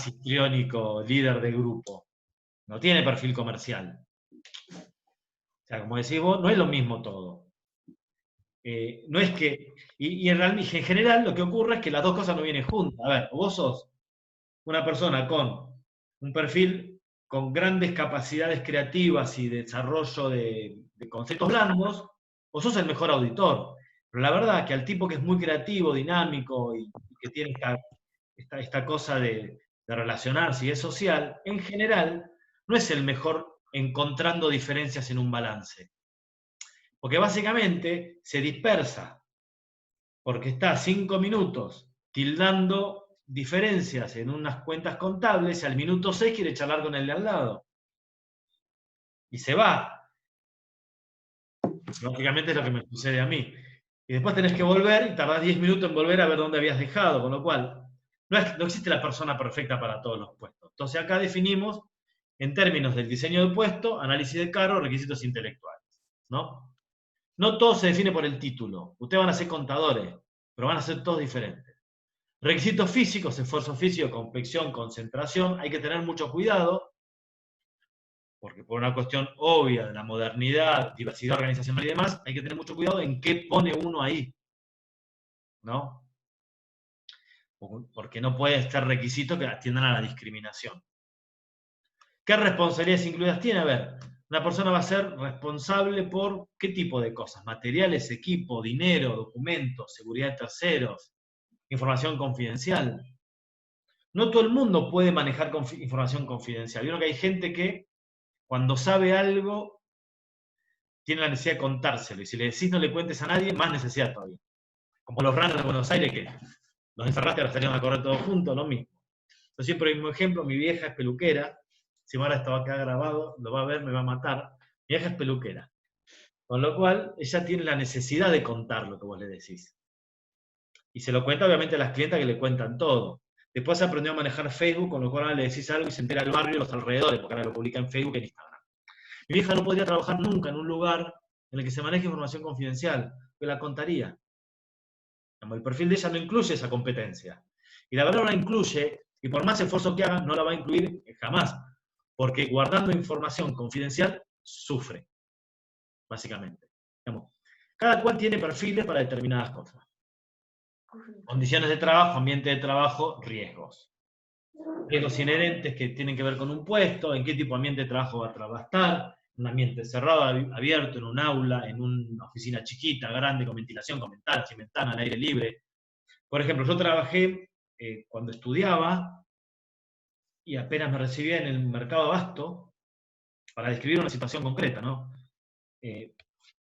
histriónico líder de grupo, no tiene perfil comercial. O sea, como decís vos, no es lo mismo todo. No es que, y en general lo que ocurre es que las dos cosas no vienen juntas. A ver, vos sos una persona con un perfil con grandes capacidades creativas y desarrollo de conceptos blandos, o sos el mejor auditor. Pero la verdad es que al tipo que es muy creativo, dinámico y que tiene esta cosa de relacionarse y es social, en general no es el mejor encontrando diferencias en un balance. Porque básicamente se dispersa, porque está 5 minutos tildando diferencias en unas cuentas contables y al minuto 6 quiere charlar con el de al lado. Y se va. Lógicamente es lo que me sucede a mí. Y después tenés que volver y tardás 10 minutos en volver a ver dónde habías dejado, con lo cual no existe la persona perfecta para todos los puestos. Entonces acá definimos, en términos del diseño de puesto, análisis de cargo, requisitos intelectuales. ¿No? No todo se define por el título. Ustedes van a ser contadores, pero van a ser todos diferentes. Requisitos físicos, esfuerzo físico, complexión, concentración. Hay que tener mucho cuidado, porque por una cuestión obvia de la modernidad, diversidad organizacional y demás, hay que tener mucho cuidado en qué pone uno ahí. ¿No? Porque no puede ser requisito que atiendan a la discriminación. ¿Qué responsabilidades incluidas tiene? A ver, una persona va a ser responsable por ¿qué tipo de cosas? Materiales, equipo, dinero, documentos, seguridad de terceros, información confidencial. No todo el mundo puede manejar información confidencial. Vieron que hay gente que cuando sabe algo tiene la necesidad de contárselo. Y si le decís no le cuentes a nadie, más necesidad todavía. Como los runners de Buenos Aires que los encerraste y ahora salieron a correr todos juntos, lo mismo. Yo siempre doy un ejemplo, mi vieja es peluquera. Si ahora estaba acá grabado, lo va a ver, me va a matar. Mi vieja es peluquera. Con lo cual, ella tiene la necesidad de contar lo que vos le decís. Y se lo cuenta obviamente a las clientas que le cuentan todo. Después aprendió a manejar Facebook, con lo cual ahora le decís algo y se entera el barrio y los alrededores, porque ahora lo publica en Facebook y en Instagram. Mi vieja no podría trabajar nunca en un lugar en el que se maneje información confidencial, que la contaría. El perfil de ella no incluye esa competencia. Y la verdad no la incluye, y por más esfuerzo que haga, no la va a incluir jamás. Porque guardando información confidencial, sufre, básicamente. Cada cual tiene perfiles para determinadas cosas. Condiciones de trabajo, ambiente de trabajo, riesgos. Riesgos inherentes que tienen que ver con un puesto, en qué tipo de ambiente de trabajo va a estar, un ambiente cerrado, abierto, en un aula, en una oficina chiquita, grande, con ventilación, con ventanas, sin ventana, al aire libre. Por ejemplo, yo trabajé cuando estudiaba y apenas me recibía en el mercado de abasto, para describir una situación concreta, ¿no?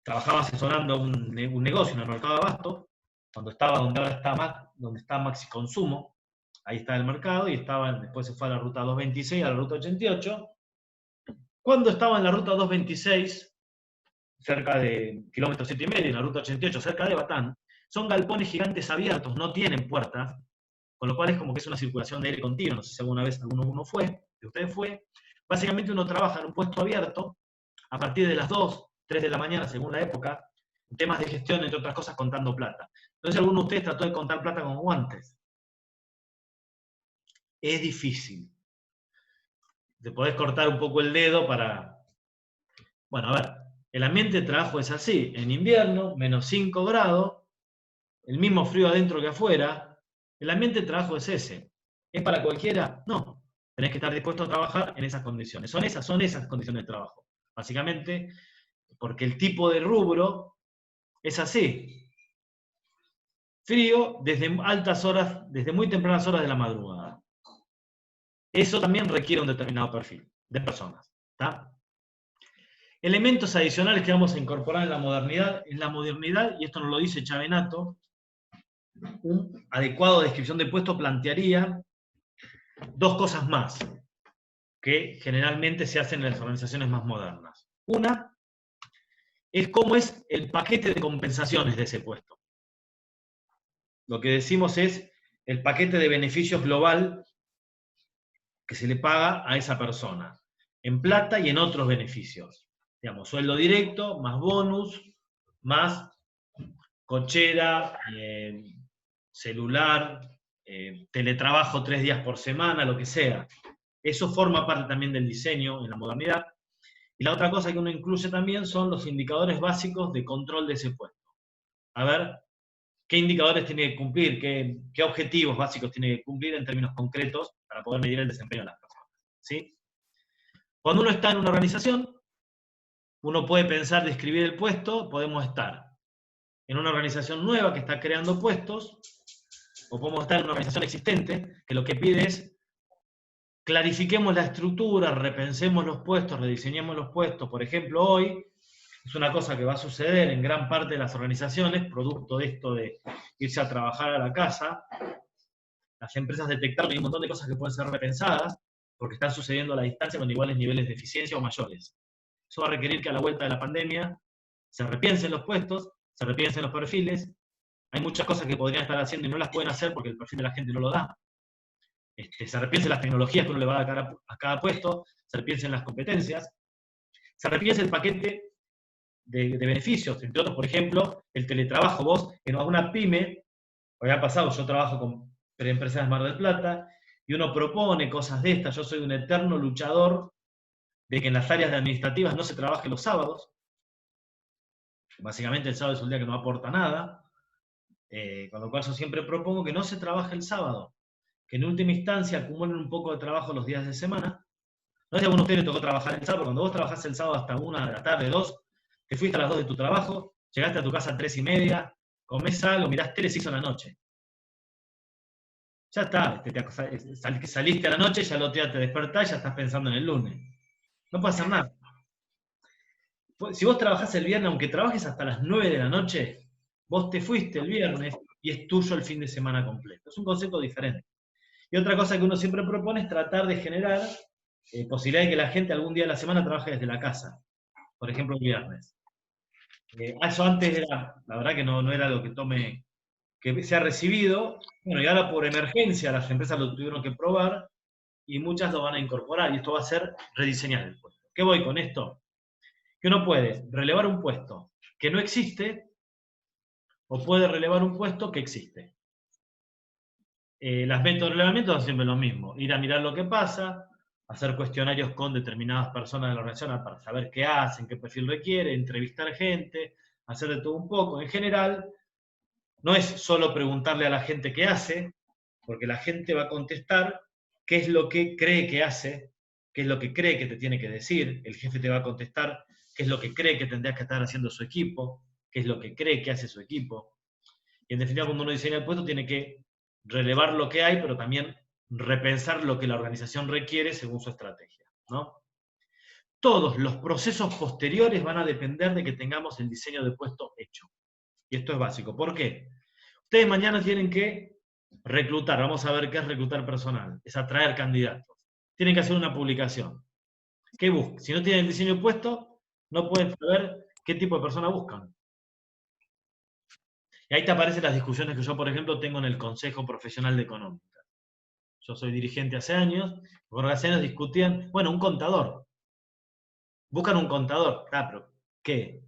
Trabajaba asesorando un negocio en el mercado de abasto, cuando estaba donde está Maxi Consumo, ahí está el mercado, y después se fue a la ruta 226, a la ruta 88, Cuando estaba en la ruta 226, cerca de kilómetro 7,5, en la ruta 88, cerca de Batán, son galpones gigantes abiertos, no tienen puertas, con lo cual es como que es una circulación de aire continuo. No sé si alguna vez uno fue, de ustedes fue. Básicamente uno trabaja en un puesto abierto a partir de las 2, 3 de la mañana, según la época, en temas de gestión, entre otras cosas, contando plata. Entonces alguno de ustedes trató de contar plata con guantes. Es difícil. Te podés cortar un poco el dedo para... Bueno, a ver, el ambiente de trabajo es así. En invierno, menos 5 grados, el mismo frío adentro que afuera. El ambiente de trabajo es ese. ¿Es para cualquiera? No. Tenés que estar dispuesto a trabajar en esas condiciones. Son esas condiciones de trabajo. Básicamente, porque el tipo de rubro es así. Frío desde altas horas, desde muy tempranas horas de la madrugada. Eso también requiere un determinado perfil de personas. ¿Está? Elementos adicionales que vamos a incorporar en la modernidad, y esto nos lo dice Chavenato, un adecuado descripción de puesto plantearía dos cosas más que generalmente se hacen en las organizaciones más modernas. Una es cómo es el paquete de compensaciones de ese puesto. Lo que decimos es el paquete de beneficios global que se le paga a esa persona, en plata y en otros beneficios. Digamos, sueldo directo, más bonus, más cochera, celular, teletrabajo 3 días por semana, lo que sea. Eso forma parte también del diseño en la modernidad. Y la otra cosa que uno incluye también son los indicadores básicos de control de ese puesto. A ver, ¿qué indicadores tiene que cumplir? ¿Qué objetivos básicos tiene que cumplir en términos concretos para poder medir el desempeño de las personas? ¿Sí? Cuando uno está en una organización, uno puede pensar describir el puesto, podemos estar en una organización nueva que está creando puestos, o podemos estar en una organización existente que lo que pide es clarifiquemos la estructura, repensemos los puestos, rediseñemos los puestos. Por ejemplo, hoy es una cosa que va a suceder en gran parte de las organizaciones, producto de esto de irse a trabajar a la casa. Las empresas detectaron que hay un montón de cosas que pueden ser repensadas, porque están sucediendo a la distancia con iguales niveles de eficiencia o mayores. Eso va a requerir que a la vuelta de la pandemia se repiensen los puestos, se repiensen los perfiles. Hay muchas cosas que podrían estar haciendo y no las pueden hacer porque el perfil de la gente no lo da. Se repiensen las tecnologías que uno le va a dar a cada puesto, se repiensen las competencias, se repiense el paquete de beneficios, entre otros, por ejemplo, el teletrabajo. Vos, en alguna pyme, o ya ha pasado, yo trabajo con empresas de Mar del Plata, y uno propone cosas de estas. Yo soy un eterno luchador de que en las áreas administrativas no se trabaje los sábados. Básicamente el sábado es un día que no aporta nada, con lo cual yo siempre propongo que no se trabaje el sábado, que en última instancia acumulen un poco de trabajo los días de semana. No sé si a alguno de ustedes le tocó trabajar el sábado, pero cuando vos trabajás el sábado hasta 1 de la tarde, 2, te fuiste a las 2 de tu trabajo, llegaste a tu casa a 3:30, comés algo, mirás tele, se hizo la noche. Ya está, saliste a la noche, ya el otro día te despertás y ya estás pensando en el lunes. No puede hacer nada. Si vos trabajás el viernes, aunque trabajes hasta las 9 de la noche, vos te fuiste el viernes y es tuyo el fin de semana completo. Es un concepto diferente. Y otra cosa que uno siempre propone es tratar de generar posibilidad de que la gente algún día de la semana trabaje desde la casa. Por ejemplo, el viernes. Eso antes era, la verdad que no era lo que se ha recibido. Bueno, y ahora por emergencia las empresas lo tuvieron que probar y muchas lo van a incorporar. Y esto va a ser rediseñar el puesto. ¿Qué voy con esto? Que uno puede relevar un puesto que no existe o puede relevar un puesto que existe. Las métodos de relevamiento son siempre lo mismo. Ir a mirar lo que pasa, hacer cuestionarios con determinadas personas de la organización para saber qué hacen, qué perfil requiere, entrevistar gente, hacer de todo un poco. En general, no es solo preguntarle a la gente qué hace, porque la gente va a contestar qué es lo que cree que hace, qué es lo que cree que te tiene que decir. El jefe te va a contestar qué es lo que cree que tendría que estar haciendo su equipo, qué es lo que cree que hace su equipo. Y en definitiva, cuando uno diseña el puesto, tiene que relevar lo que hay, pero también repensar lo que la organización requiere según su estrategia, ¿no? Todos los procesos posteriores van a depender de que tengamos el diseño de puesto hecho. Y esto es básico. ¿Por qué? Ustedes mañana tienen que reclutar. Vamos a ver qué es reclutar personal. Es atraer candidatos. Tienen que hacer una publicación. ¿Qué buscan? Si no tienen el diseño puesto, no pueden saber qué tipo de persona buscan. Y ahí te aparecen las discusiones que yo, por ejemplo, tengo en el Consejo Profesional de Económica. Yo soy dirigente hace años, porque hace años discutían, bueno, un contador. Buscan un contador. Ah, pero ¿qué?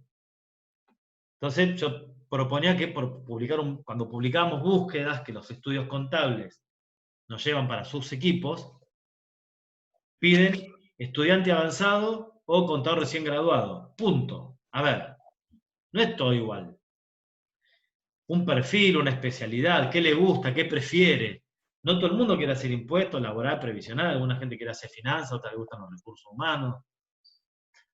Entonces yo proponía que cuando publicábamos búsquedas, que los estudios contables nos llevan para sus equipos, piden estudiante avanzado o contador recién graduado. Punto. A ver, no es todo igual. Un perfil, una especialidad, qué le gusta, qué prefiere. No todo el mundo quiere hacer impuestos, laboral, previsional, alguna gente quiere hacer finanzas, otra le gustan los recursos humanos.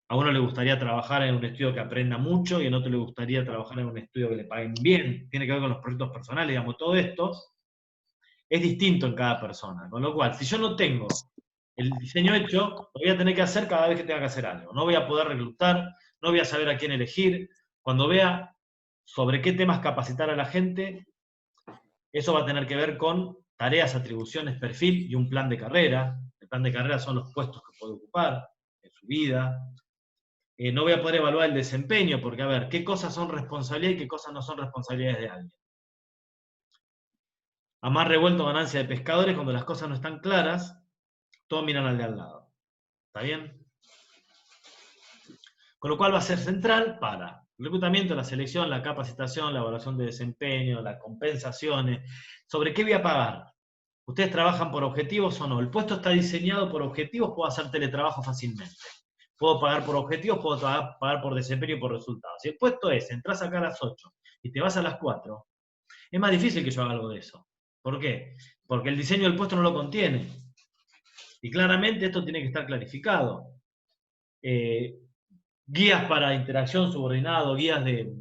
A uno le gustaría trabajar en un estudio que aprenda mucho y a otro le gustaría trabajar en un estudio que le paguen bien. Tiene que ver con los proyectos personales, digamos, todo esto es distinto en cada persona. Con lo cual, si yo no tengo el diseño hecho, lo voy a tener que hacer cada vez que tenga que hacer algo. No voy a poder reclutar, no voy a saber a quién elegir. Cuando vea sobre qué temas capacitar a la gente, eso va a tener que ver con tareas, atribuciones, perfil y un plan de carrera. El plan de carrera son los puestos que puede ocupar en su vida. No voy a poder evaluar el desempeño, porque a ver, qué cosas son responsabilidad y qué cosas no son responsabilidades de alguien. A mar revuelto, ganancia de pescadores, cuando las cosas no están claras, todos miran al de al lado. ¿Está bien? Con lo cual va a ser central para el reclutamiento, la selección, la capacitación, la evaluación de desempeño, las compensaciones. ¿Sobre qué voy a pagar? ¿Ustedes trabajan por objetivos o no? El puesto está diseñado por objetivos, puedo hacer teletrabajo fácilmente. Puedo pagar por objetivos, puedo pagar por desempeño y por resultados. Si el puesto es, entras acá a las 8 y te vas a las 4, es más difícil que yo haga algo de eso. ¿Por qué? Porque el diseño del puesto no lo contiene. Y claramente esto tiene que estar clarificado. Guías para interacción subordinado, guías de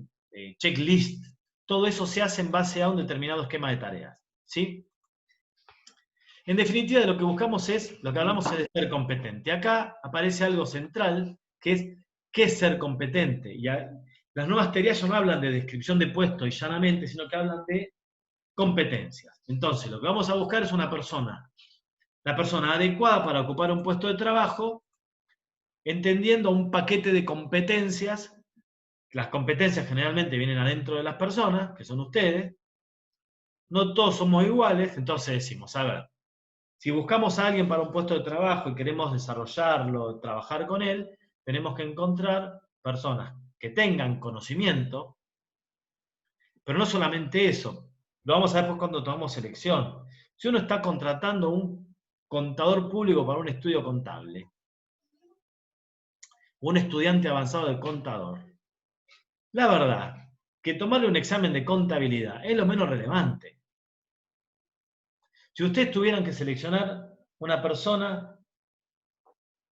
checklist, todo eso se hace en base a un determinado esquema de tareas. ¿Sí? En definitiva, de lo que buscamos lo que hablamos es de ser competente. Acá aparece algo central, que es ¿qué es ser competente? Y las nuevas teorías ya no hablan de descripción de puesto y llanamente, sino que hablan de competencias. Entonces, lo que vamos a buscar es una persona, la persona adecuada para ocupar un puesto de trabajo, entendiendo un paquete de competencias. Las competencias generalmente vienen adentro de las personas, que son ustedes. No todos somos iguales, entonces decimos, a ver, si buscamos a alguien para un puesto de trabajo y queremos desarrollarlo, trabajar con él, tenemos que encontrar personas que tengan conocimiento, pero no solamente eso, lo vamos a ver después cuando tomamos selección. Si uno está contratando un contador público para un estudio contable, un estudiante avanzado de contador, la verdad que tomarle un examen de contabilidad es lo menos relevante. Si ustedes tuvieran que seleccionar una persona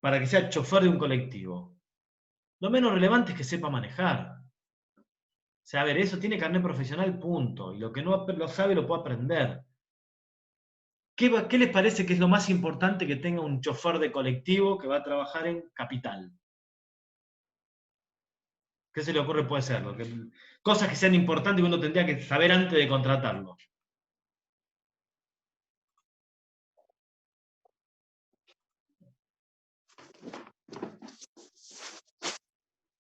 para que sea chofer de un colectivo, lo menos relevante es que sepa manejar. O sea, a ver, eso tiene carnet profesional, punto. Y lo que no lo sabe lo puede aprender. ¿Qué les parece que es lo más importante que tenga un chofer de colectivo que va a trabajar en Capital? ¿Qué se le ocurre puede ser? Cosas que sean importantes que uno tendría que saber antes de contratarlo.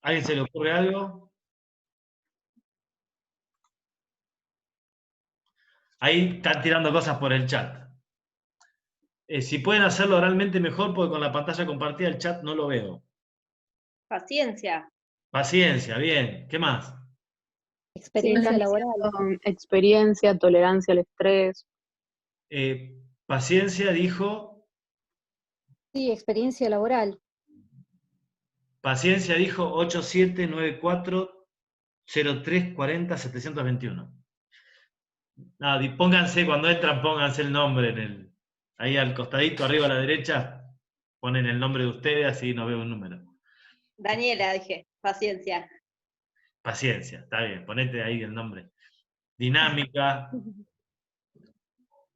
¿A alguien se le ocurre algo? Ahí están tirando cosas por el chat. Si pueden hacerlo oralmente mejor, porque con la pantalla compartida el chat no lo veo. Paciencia. Paciencia, bien. ¿Qué más? Experiencia laboral. Experiencia, tolerancia al estrés. Paciencia dijo. Sí, experiencia laboral. Paciencia dijo 8794-0340-721. No, pónganse, cuando entran, pónganse el nombre ahí al costadito, arriba a la derecha, ponen el nombre de ustedes, así no veo un número. Daniela, dije, paciencia. Paciencia, está bien, ponete ahí el nombre. Dinámica.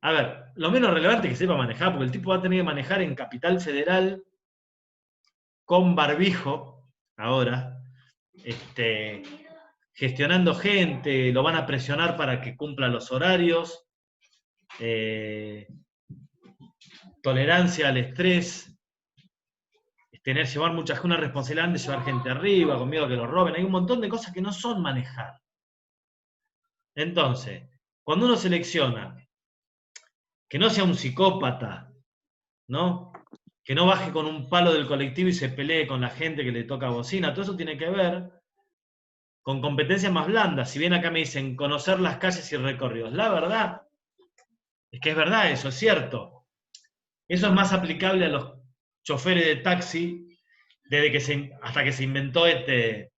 A ver, lo menos relevante es que sepa manejar, porque el tipo va a tener que manejar en Capital Federal con barbijo, ahora, gestionando gente, lo van a presionar para que cumpla los horarios, tolerancia al estrés, llevar una responsabilidad de llevar gente arriba, con miedo a que lo roben. Hay un montón de cosas que no son manejar. Entonces, cuando uno selecciona que no sea un psicópata, ¿no? Que no baje con un palo del colectivo y se pelee con la gente que le toca bocina, todo eso tiene que ver con competencias más blandas. Si bien acá me dicen conocer las calles y recorridos, la verdad es que es verdad, eso es cierto. Eso es más aplicable a los choferes de taxi hasta que se inventó hasta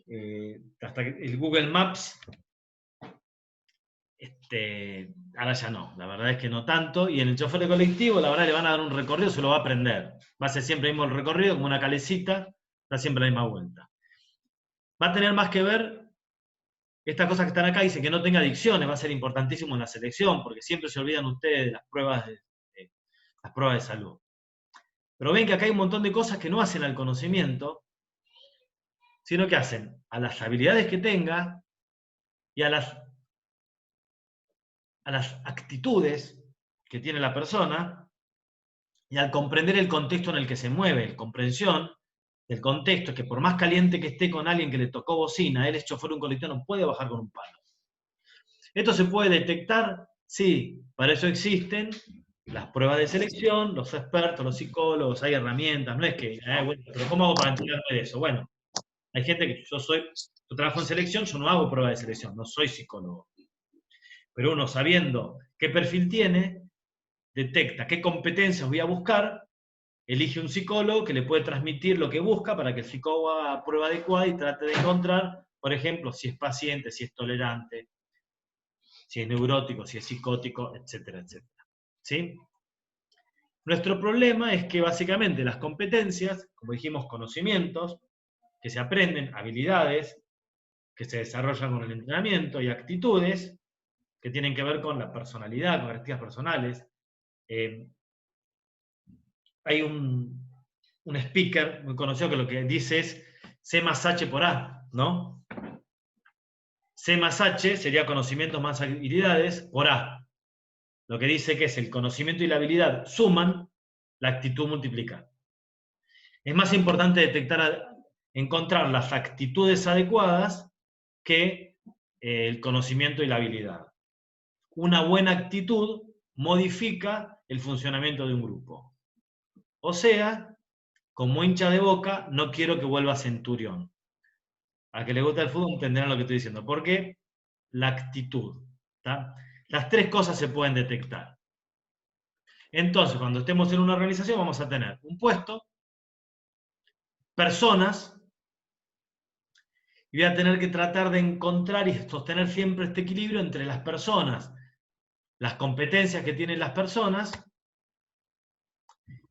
el Google Maps. Ahora ya no, la verdad es que no tanto. Y en el chofer de colectivo, la verdad, le van a dar un recorrido, se lo va a aprender. Va a ser siempre el mismo recorrido, como una calecita, da siempre la misma vuelta. Va a tener más que ver, estas cosas que están acá, dice que no tenga adicciones, va a ser importantísimo en la selección, porque siempre se olvidan ustedes de las pruebas de salud. Pero ven que acá hay un montón de cosas que no hacen al conocimiento, sino que hacen a las habilidades que tenga y a las actitudes que tiene la persona y al comprender el contexto en el que se mueve. La comprensión del contexto es que por más caliente que esté con alguien que le tocó bocina, él es chofer de un colectivo, no puede bajar con un palo. ¿Esto se puede detectar? Sí, para eso existen las pruebas de selección, los expertos, los psicólogos, hay herramientas, no es que, bueno, pero ¿cómo hago para enterarme de eso? Bueno, hay gente que yo trabajo en selección, yo no hago prueba de selección, no soy psicólogo. Pero uno, sabiendo qué perfil tiene, detecta qué competencias voy a buscar, elige un psicólogo que le puede transmitir lo que busca para que el psicólogo haga prueba adecuada y trate de encontrar, por ejemplo, si es paciente, si es tolerante, si es neurótico, si es psicótico, etcétera, etcétera. ¿Sí? Nuestro problema es que básicamente las competencias, como dijimos, conocimientos, que se aprenden, habilidades, que se desarrollan con el entrenamiento y actitudes, que tienen que ver con la personalidad, con características personales. Hay un speaker muy conocido que lo que dice es C más H por A, ¿no? C más H sería conocimientos más habilidades por A. Lo que dice que es el conocimiento y la habilidad suman, la actitud multiplica. Es más importante encontrar las actitudes adecuadas que el conocimiento y la habilidad. Una buena actitud modifica el funcionamiento de un grupo. O sea, como hincha de Boca, no quiero que vuelva Centurión. A que le gusta el fútbol entenderán lo que estoy diciendo. ¿Por qué? La actitud. ¿Tá? Las tres cosas se pueden detectar. Entonces, cuando estemos en una organización, vamos a tener un puesto, personas, y voy a tener que tratar de encontrar y sostener siempre este equilibrio entre las personas, las competencias que tienen las personas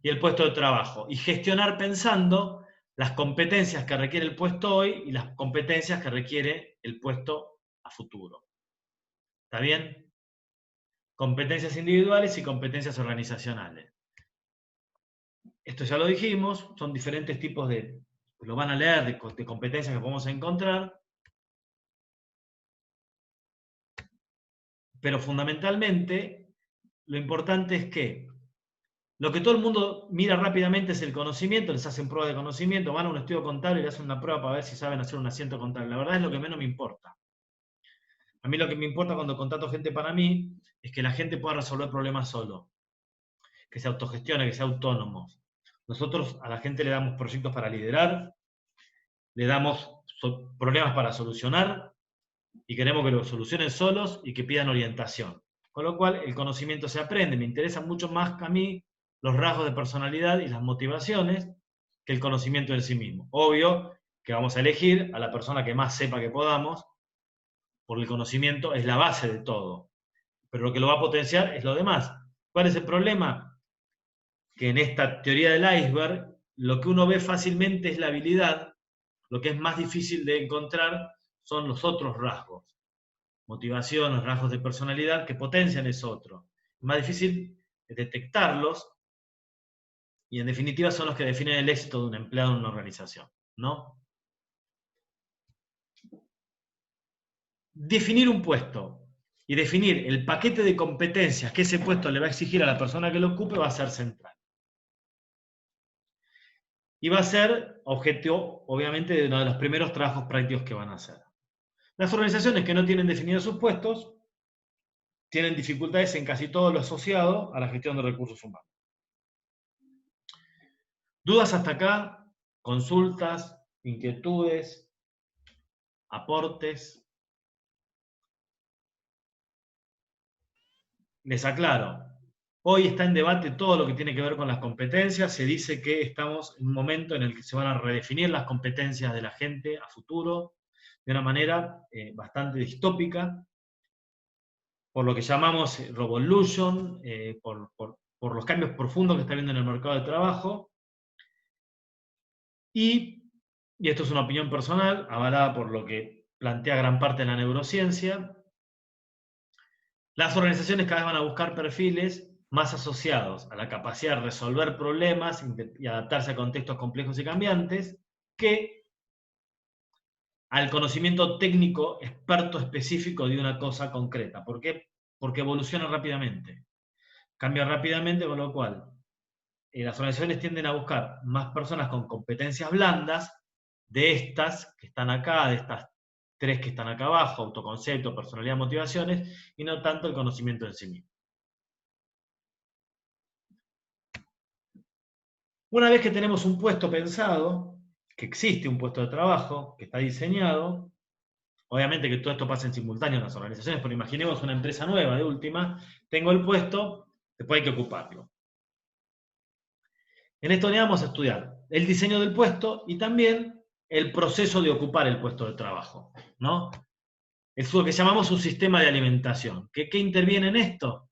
y el puesto de trabajo. Y gestionar pensando las competencias que requiere el puesto hoy y las competencias que requiere el puesto a futuro. ¿Está bien? Competencias individuales y competencias organizacionales. Esto ya lo dijimos, son diferentes tipos lo van a leer, de competencias que podemos encontrar. Pero fundamentalmente, lo importante es que lo que todo el mundo mira rápidamente es el conocimiento, les hacen pruebas de conocimiento, van a un estudio contable y le hacen una prueba para ver si saben hacer un asiento contable. La verdad es lo que menos me importa. A mí lo que me importa cuando contrato gente para mí es que la gente pueda resolver problemas solo, que se autogestione, que sea autónomo. Nosotros a la gente le damos proyectos para liderar, le damos problemas para solucionar y queremos que lo solucionen solos y que pidan orientación. Con lo cual el conocimiento se aprende. Me interesan mucho más que a mí los rasgos de personalidad y las motivaciones que el conocimiento en sí mismo. Obvio que vamos a elegir a la persona que más sepa que podamos, porque el conocimiento es la base de todo. Pero lo que lo va a potenciar es lo demás. ¿Cuál es el problema? Que en esta teoría del iceberg, lo que uno ve fácilmente es la habilidad, lo que es más difícil de encontrar son los otros rasgos. Motivación, los rasgos de personalidad que potencian eso otro. Es más difícil detectarlos y en definitiva son los que definen el éxito de un empleado en una organización, ¿no? Definir un puesto y definir el paquete de competencias que ese puesto le va a exigir a la persona que lo ocupe va a ser central. y va a ser objeto, obviamente, de uno de los primeros trabajos prácticos que van a hacer. Las organizaciones que no tienen definidos sus puestos tienen dificultades en casi todo lo asociado a la gestión de recursos humanos. ¿Dudas hasta acá? ¿Consultas? ¿Inquietudes? ¿Aportes? Les aclaro, hoy está en debate todo lo que tiene que ver con las competencias. Se dice que estamos en un momento en el que se van a redefinir las competencias de la gente a futuro de una manera bastante distópica, por lo que llamamos Revolution, por los cambios profundos que está habiendo en el mercado de trabajo. Y esto es una opinión personal, avalada por lo que plantea gran parte de la neurociencia, las organizaciones cada vez van a buscar perfiles más asociados a la capacidad de resolver problemas y adaptarse a contextos complejos y cambiantes, que al conocimiento técnico experto específico de una cosa concreta. ¿Por qué? Porque evoluciona rápidamente. Cambia rápidamente, con lo cual las organizaciones tienden a buscar más personas con competencias blandas, de estas que están acá, de estas 3 que están acá abajo, autoconcepto, personalidad, motivaciones, y no tanto el conocimiento en sí mismo. Una vez que tenemos un puesto pensado, que existe un puesto de trabajo, que está diseñado, obviamente que todo esto pasa en simultáneo en las organizaciones, pero imaginemos una empresa nueva de última, tengo el puesto, después hay que ocuparlo. En esta unidad vamos a estudiar el diseño del puesto y también el proceso de ocupar el puesto de trabajo, ¿no? Es lo que llamamos un sistema de alimentación. ¿Qué interviene en esto?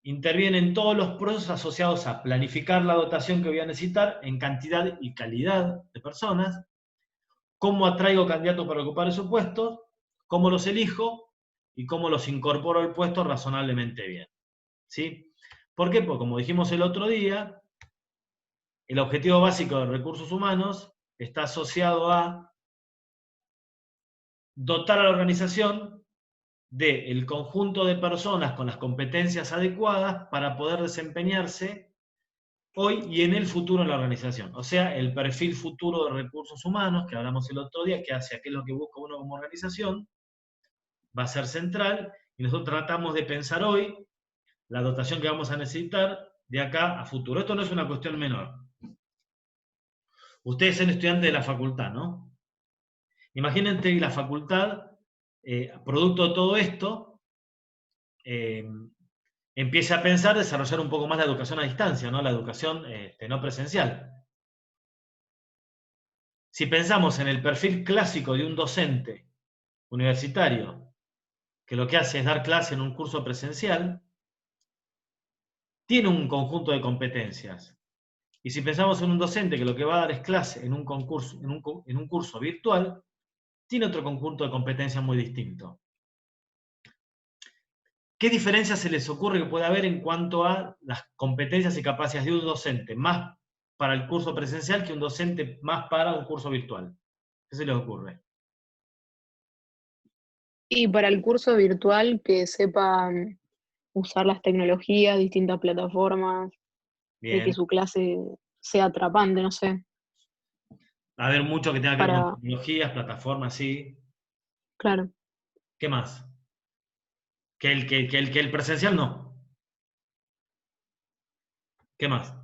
Interviene en todos los procesos asociados a planificar la dotación que voy a necesitar en cantidad y calidad de personas, cómo atraigo candidatos para ocupar esos puestos, cómo los elijo y cómo los incorporo al puesto razonablemente bien. ¿Sí? ¿Por qué? Porque como dijimos el otro día, el objetivo básico de recursos humanos está asociado a dotar a la organización del conjunto de personas con las competencias adecuadas para poder desempeñarse hoy y en el futuro en la organización. O sea, el perfil futuro de recursos humanos, que hablamos el otro día, que hace qué es lo que busca uno como organización, va a ser central, y nosotros tratamos de pensar hoy la dotación que vamos a necesitar de acá a futuro. Esto no es una cuestión menor. Ustedes son estudiantes de la facultad, ¿no? Imagínense la facultad, producto de todo esto, empieza a pensar desarrollar un poco más la educación a distancia, ¿no? La educación no presencial. Si pensamos en el perfil clásico de un docente universitario, que lo que hace es dar clase en un curso presencial, tiene un conjunto de competencias. Y si pensamos en un docente que lo que va a dar es clase en un curso virtual, tiene otro conjunto de competencias muy distinto. ¿Qué diferencias se les ocurre que puede haber en cuanto a las competencias y capacidades de un docente más para el curso presencial que un docente más para un curso virtual? ¿Qué se les ocurre? Y para el curso virtual, que sepan usar las tecnologías, distintas plataformas, de que Bien. su clase sea atrapante, no sé. Va a haber mucho que tenga que ver Para, con tecnologías, plataformas, sí. claro. ¿Qué más? Que el presencial no. ¿Qué más?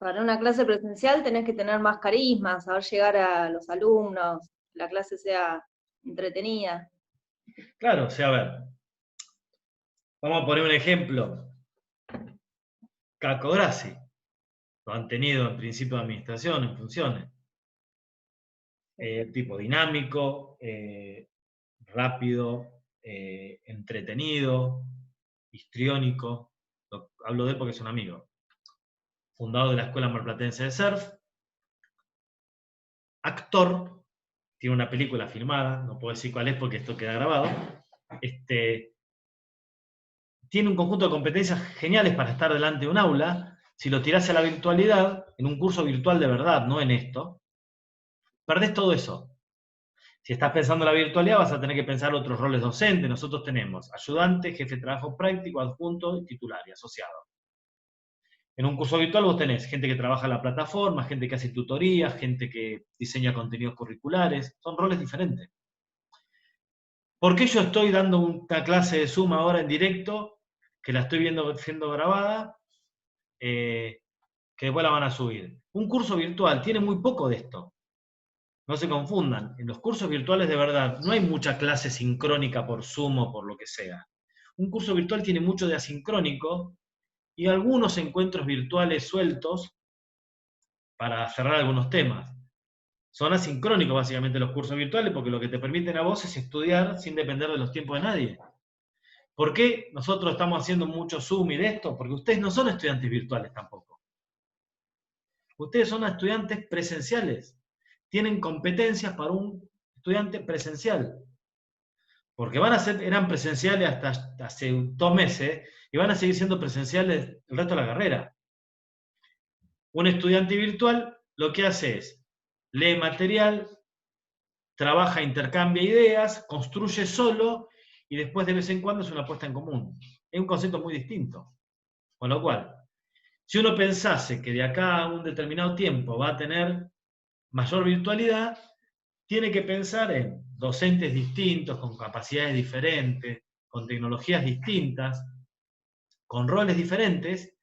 Para una clase presencial tenés que tener más carisma, saber llegar a los alumnos, que la clase sea entretenida. Claro, o sea, a ver. Vamos a poner un ejemplo. Caco Grassi. Lo han tenido en principio de administración, en funciones. Tipo dinámico, rápido, entretenido, histriónico. Hablo de él porque es un amigo. Fundador de la Escuela Marplatense de Surf. Actor. Tiene una película filmada, no puedo decir cuál es porque esto queda grabado. Tiene un conjunto de competencias geniales para estar delante de un aula. Si lo tirás a la virtualidad, en un curso virtual de verdad, no en esto, perdés todo eso. Si estás pensando en la virtualidad, vas a tener que pensar otros roles docentes. Nosotros tenemos ayudante, jefe de trabajo práctico, adjunto, titular y asociado. En un curso virtual vos tenés gente que trabaja en la plataforma, gente que hace tutorías, gente que diseña contenidos curriculares, son roles diferentes. ¿Por qué yo estoy dando una clase de Zoom ahora en directo, que la estoy viendo siendo grabada, que después la van a subir? Un curso virtual tiene muy poco de esto. No se confundan, en los cursos virtuales de verdad no hay mucha clase sincrónica por Zoom o por lo que sea. Un curso virtual tiene mucho de asincrónico y algunos encuentros virtuales sueltos para cerrar algunos temas. Son asincrónicos básicamente los cursos virtuales porque lo que te permiten a vos es estudiar sin depender de los tiempos de nadie. ¿Por qué nosotros estamos haciendo mucho Zoom y de esto? Porque ustedes no son estudiantes virtuales tampoco. Ustedes son estudiantes presenciales. Tienen competencias para un estudiante presencial. Porque eran presenciales hasta hace 2 meses y van a seguir siendo presenciales el resto de la carrera. Un estudiante virtual lo que hace es, lee material, trabaja, intercambia ideas, construye solo y después de vez en cuando es una puesta en común. Es un concepto muy distinto. Con lo cual, si uno pensase que de acá a un determinado tiempo va a tener mayor virtualidad, tiene que pensar en docentes distintos, con capacidades diferentes, con tecnologías distintas, con roles diferentes,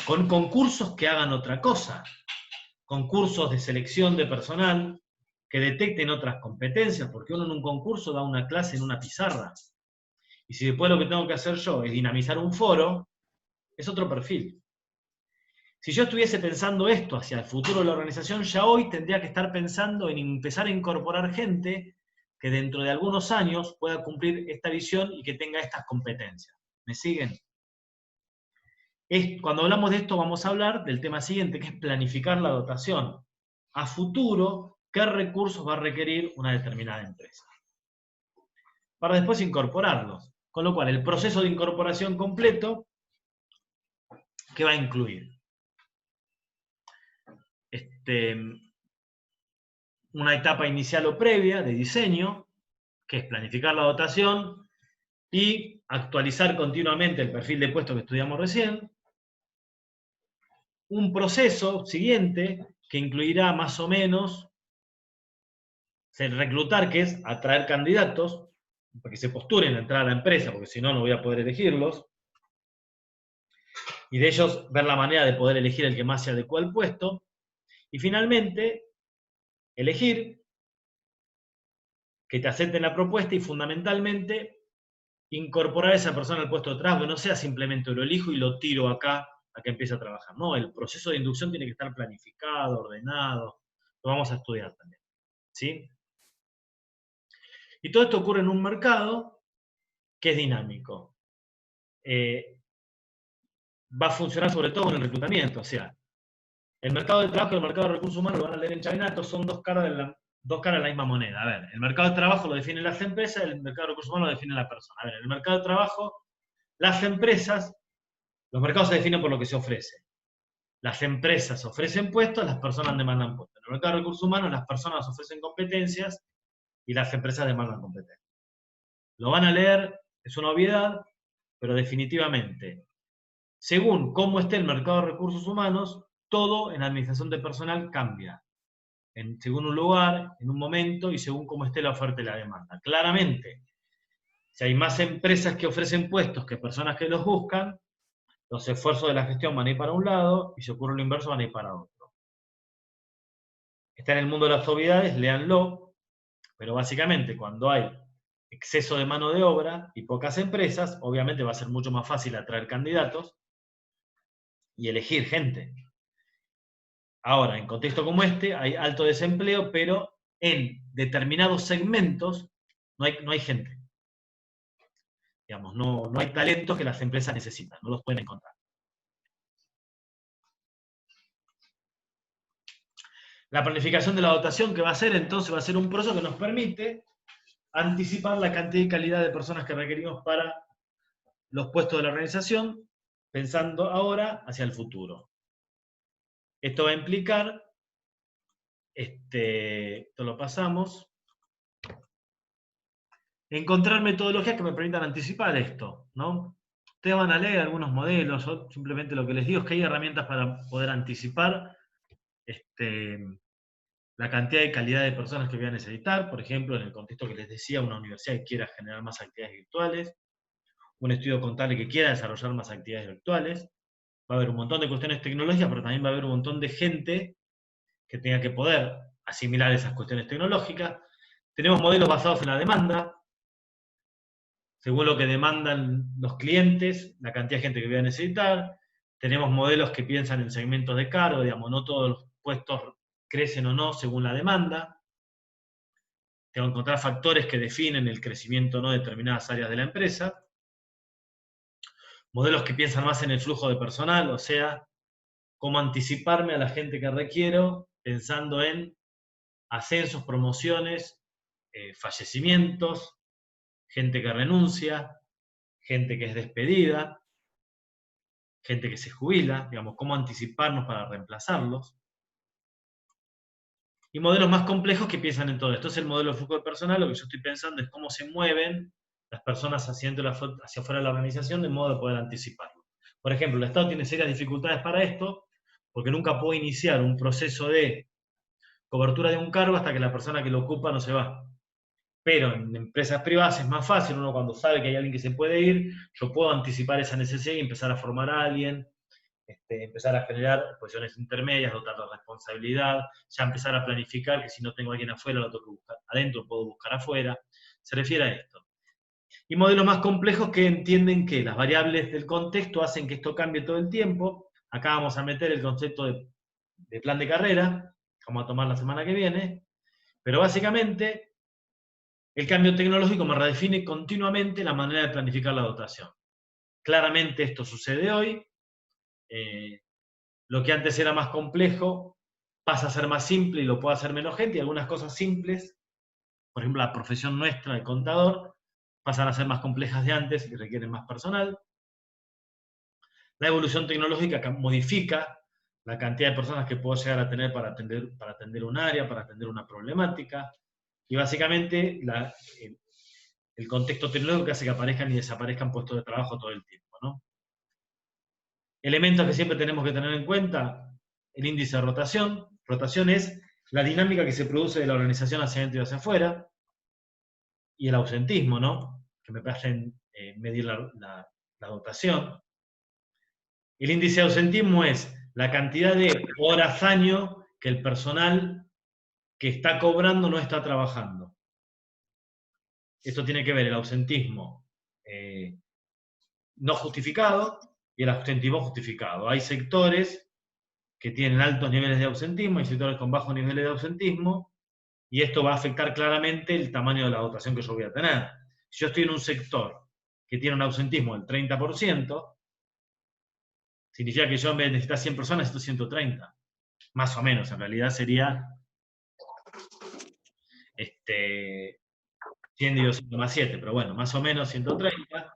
con concursos que hagan otra cosa, concursos de selección de personal que detecten otras competencias, porque uno en un concurso da una clase en una pizarra. Y si después lo que tengo que hacer yo es dinamizar un foro, es otro perfil. Si yo estuviese pensando esto hacia el futuro de la organización, ya hoy tendría que estar pensando en empezar a incorporar gente que dentro de algunos años pueda cumplir esta visión y que tenga estas competencias. ¿Me siguen? Cuando hablamos de esto vamos a hablar del tema siguiente, que es planificar la dotación. A futuro, ¿qué recursos va a requerir una determinada empresa? Para después incorporarlos. Con lo cual, el proceso de incorporación completo, ¿qué va a incluir? Una etapa inicial o previa de diseño, que es planificar la dotación y actualizar continuamente el perfil de puesto que estudiamos recién. Un proceso siguiente que incluirá más o menos el reclutar, que es atraer candidatos, para que se postulen a entrar a la empresa, porque si no, no voy a poder elegirlos. Y de ellos ver la manera de poder elegir el que más se adecua al puesto. Y finalmente, elegir, que te acepten la propuesta y fundamentalmente incorporar a esa persona al puesto de trabajo, que no sea simplemente lo elijo y lo tiro acá a que empiece a trabajar. No, el proceso de inducción tiene que estar planificado, ordenado, lo vamos a estudiar también. ¿Sí? Y todo esto ocurre en un mercado que es dinámico. Va a funcionar sobre todo en el reclutamiento, o sea, el mercado de trabajo y el mercado de recursos humanos lo van a leer en Chavinato, son dos caras de la misma moneda. A ver, el mercado de trabajo lo definen las empresas, el mercado de recursos humanos lo define la persona. A ver, en el mercado de trabajo, las empresas, los mercados se definen por lo que se ofrece. Las empresas ofrecen puestos, las personas demandan puestos. En el mercado de recursos humanos, las personas ofrecen competencias y las empresas demandan competencias. Lo van a leer, es una obviedad, pero definitivamente, según cómo esté el mercado de recursos humanos, todo en administración de personal cambia. Según un lugar, en un momento y según cómo esté la oferta y la demanda. Claramente, si hay más empresas que ofrecen puestos que personas que los buscan, los esfuerzos de la gestión van a ir para un lado y si ocurre lo inverso van a ir para otro. Está en el mundo de las obviedades, léanlo, pero básicamente cuando hay exceso de mano de obra y pocas empresas, obviamente va a ser mucho más fácil atraer candidatos y elegir gente. Ahora, en contexto como este, hay alto desempleo, pero en determinados segmentos no hay gente. Digamos, no hay talentos que las empresas necesitan, no los pueden encontrar. La planificación de la dotación que va a ser, entonces, va a ser un proceso que nos permite anticipar la cantidad y calidad de personas que requerimos para los puestos de la organización, pensando ahora hacia el futuro. Esto va a implicar, esto lo pasamos, encontrar metodologías que me permitan anticipar esto, ¿no? Ustedes van a leer algunos modelos, yo simplemente lo que les digo es que hay herramientas para poder anticipar la cantidad y calidad de personas que voy a necesitar, por ejemplo, en el contexto que les decía, una universidad que quiera generar más actividades virtuales, un estudio contable que quiera desarrollar más actividades virtuales, va a haber un montón de cuestiones tecnológicas, pero también va a haber un montón de gente que tenga que poder asimilar esas cuestiones tecnológicas. Tenemos modelos basados en la demanda, según lo que demandan los clientes, la cantidad de gente que voy a necesitar. Tenemos modelos que piensan en segmentos de cargo, digamos, no todos los puestos crecen o no según la demanda. Tengo que encontrar factores que definen el crecimiento o no de determinadas áreas de la empresa. Modelos que piensan más en el flujo de personal, o sea, cómo anticiparme a la gente que requiero, pensando en ascensos, promociones, fallecimientos, gente que renuncia, gente que es despedida, gente que se jubila, digamos, cómo anticiparnos para reemplazarlos. Y modelos más complejos que piensan en todo esto. Es el modelo de flujo de personal, lo que yo estoy pensando es cómo se mueven las personas hacia afuera de la organización de modo de poder anticiparlo. Por ejemplo, el Estado tiene serias dificultades para esto, porque nunca puede iniciar un proceso de cobertura de un cargo hasta que la persona que lo ocupa no se va. Pero en empresas privadas es más fácil, uno cuando sabe que hay alguien que se puede ir, yo puedo anticipar esa necesidad y empezar a formar a alguien, empezar a generar posiciones intermedias, dotar de responsabilidad, ya empezar a planificar que si no tengo a alguien afuera, lo tengo que buscar adentro, puedo buscar afuera. Se refiere a esto. Y modelos más complejos que entienden que las variables del contexto hacen que esto cambie todo el tiempo. Acá vamos a meter el concepto de plan de carrera, que vamos a tomar la semana que viene, pero básicamente el cambio tecnológico me redefine continuamente la manera de planificar la dotación. Claramente esto sucede hoy. Lo que antes era más complejo pasa a ser más simple y lo puede hacer menos gente, y algunas cosas simples, por ejemplo la profesión nuestra de contador, pasan a ser más complejas de antes y requieren más personal. La evolución tecnológica modifica la cantidad de personas que puedo llegar a tener para atender un área, para atender una problemática, y básicamente el contexto tecnológico que hace que aparezcan y desaparezcan puestos de trabajo todo el tiempo, ¿no? Elementos que siempre tenemos que tener en cuenta: el índice de rotación. Rotación es la dinámica que se produce de la organización hacia adentro y hacia afuera, y el ausentismo, ¿no? Que me hacen medir la dotación. El índice de ausentismo es la cantidad de horas año que el personal que está cobrando no está trabajando. Esto tiene que ver el ausentismo no justificado y el ausentismo justificado. Hay sectores que tienen altos niveles de ausentismo, hay sectores con bajos niveles de ausentismo, y esto va a afectar claramente el tamaño de la dotación que yo voy a tener. Si yo estoy en un sector que tiene un ausentismo del 30%, significa que yo en vez de necesitar 100 personas necesito 130. Más o menos, en realidad sería 100 dividido 5 más 7, pero bueno, más o menos 130.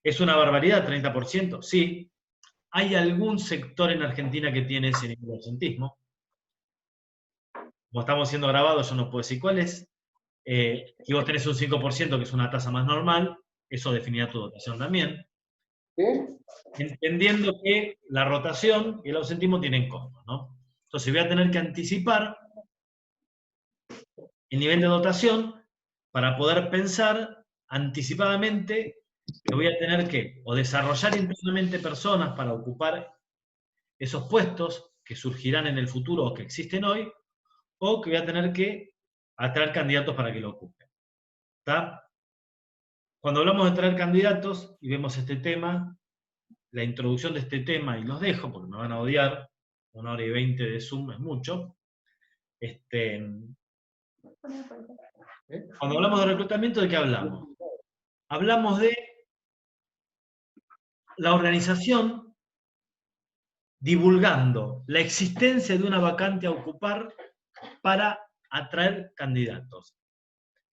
¿Es una barbaridad 30%? Sí. ¿Hay algún sector en Argentina que tiene ese nivel de ausentismo? Como estamos siendo grabados, yo no puedo decir cuál es. Y vos tenés un 5%, que es una tasa más normal, eso definirá tu dotación también. Entendiendo que la rotación y el ausentismo tienen costos, ¿no? Entonces voy a tener que anticipar el nivel de dotación para poder pensar anticipadamente que voy a tener que o desarrollar internamente personas para ocupar esos puestos que surgirán en el futuro o que existen hoy, o que voy a tener que atraer candidatos para que lo ocupen. ¿Está? Cuando hablamos de traer candidatos y vemos este tema, la introducción de este tema, y los dejo porque me van a odiar, 1 hora y 20 de Zoom es mucho. Cuando hablamos de reclutamiento, ¿de qué hablamos? Hablamos de la organización divulgando la existencia de una vacante a ocupar para atraer candidatos.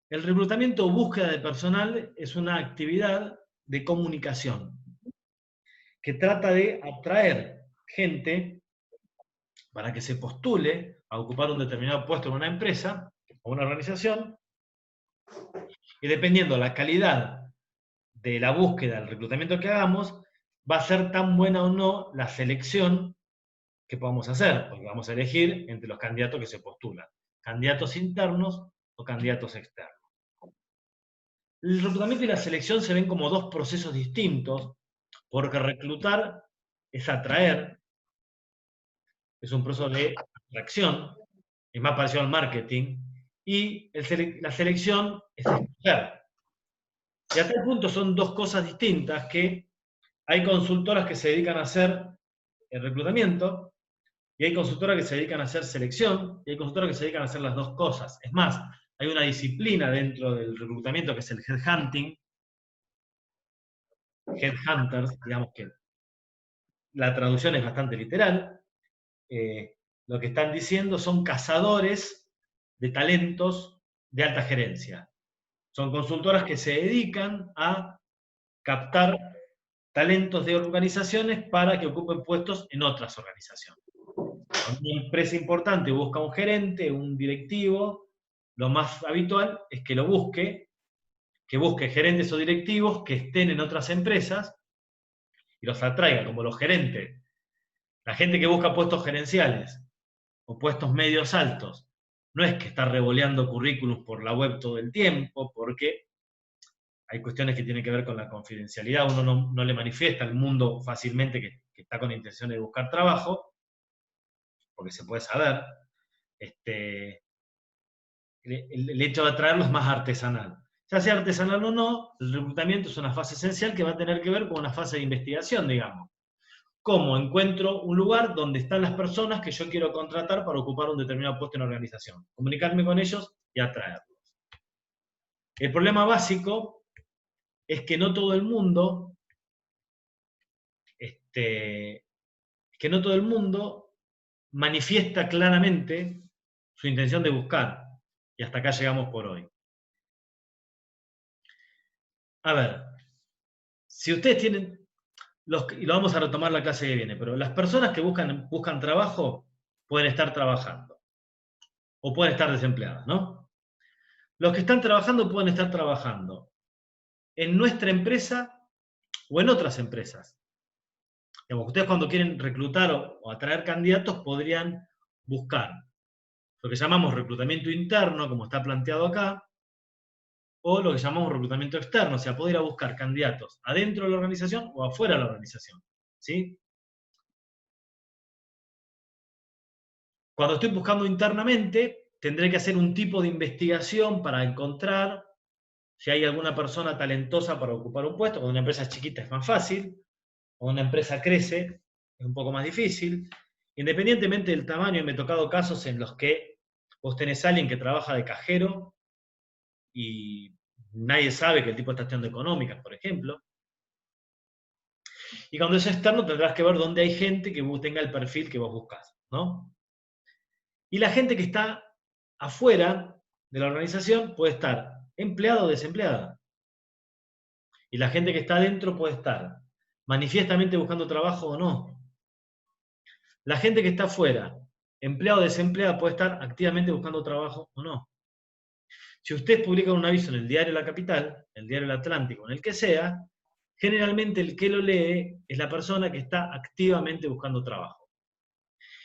El reclutamiento o búsqueda de personal es una actividad de comunicación que trata de atraer gente para que se postule a ocupar un determinado puesto en una empresa o una organización, y dependiendo de la calidad de la búsqueda, del reclutamiento que hagamos, va a ser tan buena o no la selección que podamos hacer, porque vamos a elegir entre los candidatos que se postulan, candidatos internos o candidatos externos. El reclutamiento y la selección se ven como dos procesos distintos, porque reclutar es atraer, es un proceso de atracción, es más parecido al marketing, y la selección es escoger. Y a tal punto son dos cosas distintas que hay consultoras que se dedican a hacer el reclutamiento, y hay consultoras que se dedican a hacer selección, y hay consultoras que se dedican a hacer las dos cosas. Es más, hay una disciplina dentro del reclutamiento que es el headhunting, headhunters, digamos que la traducción es bastante literal. Lo que están diciendo son cazadores de talentos de alta gerencia. Son consultoras que se dedican a captar talentos de organizaciones para que ocupen puestos en otras organizaciones. Cuando una empresa importante busca un gerente, un directivo, lo más habitual es que busque gerentes o directivos que estén en otras empresas y los atraiga, como los gerentes. La gente que busca puestos gerenciales o puestos medios altos, no es que está revoleando currículums por la web todo el tiempo, porque hay cuestiones que tienen que ver con la confidencialidad, uno no le manifiesta al mundo fácilmente que está con intención de buscar trabajo, porque se puede saber. El hecho de atraerlo es más artesanal. Ya sea artesanal o no, el reclutamiento es una fase esencial que va a tener que ver con una fase de investigación, digamos. ¿Cómo encuentro un lugar donde están las personas que yo quiero contratar para ocupar un determinado puesto en la organización? Comunicarme con ellos y atraerlos. El problema básico es que no todo el mundo, manifiesta claramente su intención de buscar. Y hasta acá llegamos por hoy. A ver, si ustedes tienen, y lo vamos a retomar la clase que viene, pero las personas que buscan trabajo pueden estar trabajando o pueden estar desempleadas, ¿no? Los que están trabajando pueden estar trabajando en nuestra empresa o en otras empresas. Digamos, ustedes cuando quieren reclutar o atraer candidatos podrían buscar lo que llamamos reclutamiento interno, como está planteado acá, o lo que llamamos reclutamiento externo, o sea, poder ir a buscar candidatos adentro de la organización o afuera de la organización. ¿Sí? Cuando estoy buscando internamente, tendré que hacer un tipo de investigación para encontrar si hay alguna persona talentosa para ocupar un puesto. Cuando una empresa es chiquita es más fácil, cuando una empresa crece es un poco más difícil. Independientemente del tamaño, me he tocado casos en los que vos tenés a alguien que trabaja de cajero y nadie sabe que el tipo está estudiando económicas, por ejemplo. Y cuando es externo tendrás que ver dónde hay gente que tenga el perfil que vos buscás, ¿no? Y la gente que está afuera de la organización puede estar empleada o desempleada. Y la gente que está adentro puede estar manifiestamente buscando trabajo o no. La gente que está afuera, empleado o desempleada, puede estar activamente buscando trabajo o no. Si ustedes publican un aviso en el diario La Capital, el diario El Atlántico, en el que sea, generalmente el que lo lee es la persona que está activamente buscando trabajo.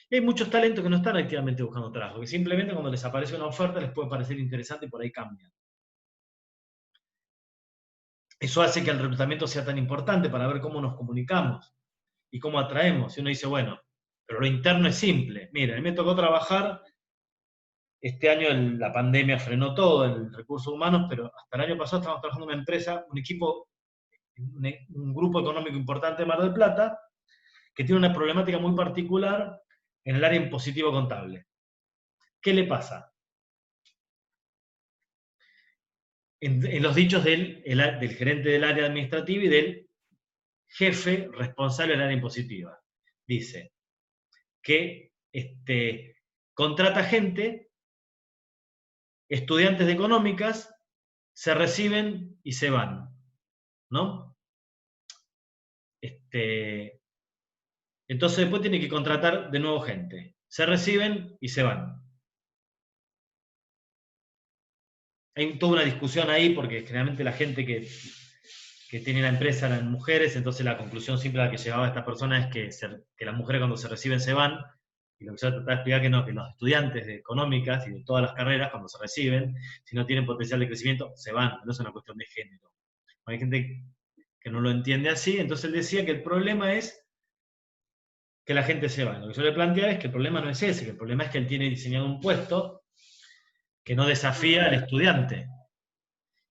Y hay muchos talentos que no están activamente buscando trabajo, que simplemente cuando les aparece una oferta les puede parecer interesante y por ahí cambian. Eso hace que el reclutamiento sea tan importante para ver cómo nos comunicamos y cómo atraemos. Y uno dice, bueno, pero lo interno es simple. Mira, a mí me tocó trabajar, este año la pandemia frenó todo en recursos humanos, pero hasta el año pasado estábamos trabajando en una empresa, un equipo, un grupo económico importante de Mar del Plata, que tiene una problemática muy particular en el área impositivo contable. ¿Qué le pasa? En los dichos del gerente del área administrativa y del jefe responsable del área impositiva. Dice que contrata gente, estudiantes de económicas, se reciben y se van, ¿no? Entonces después tiene que contratar de nuevo gente. Se reciben y se van. Hay toda una discusión ahí porque generalmente la gente que que tiene la empresa eran mujeres, entonces la conclusión simple a la que llegaba esta persona es que las mujeres cuando se reciben se van, y lo que yo trataba de explicar que no, que los estudiantes de económicas y de todas las carreras, cuando se reciben, si no tienen potencial de crecimiento, se van, no es una cuestión de género. Hay gente que no lo entiende así, entonces él decía que el problema es que la gente se va. Lo que yo le planteaba es que el problema no es ese, que el problema es que él tiene diseñado un puesto que no desafía al estudiante,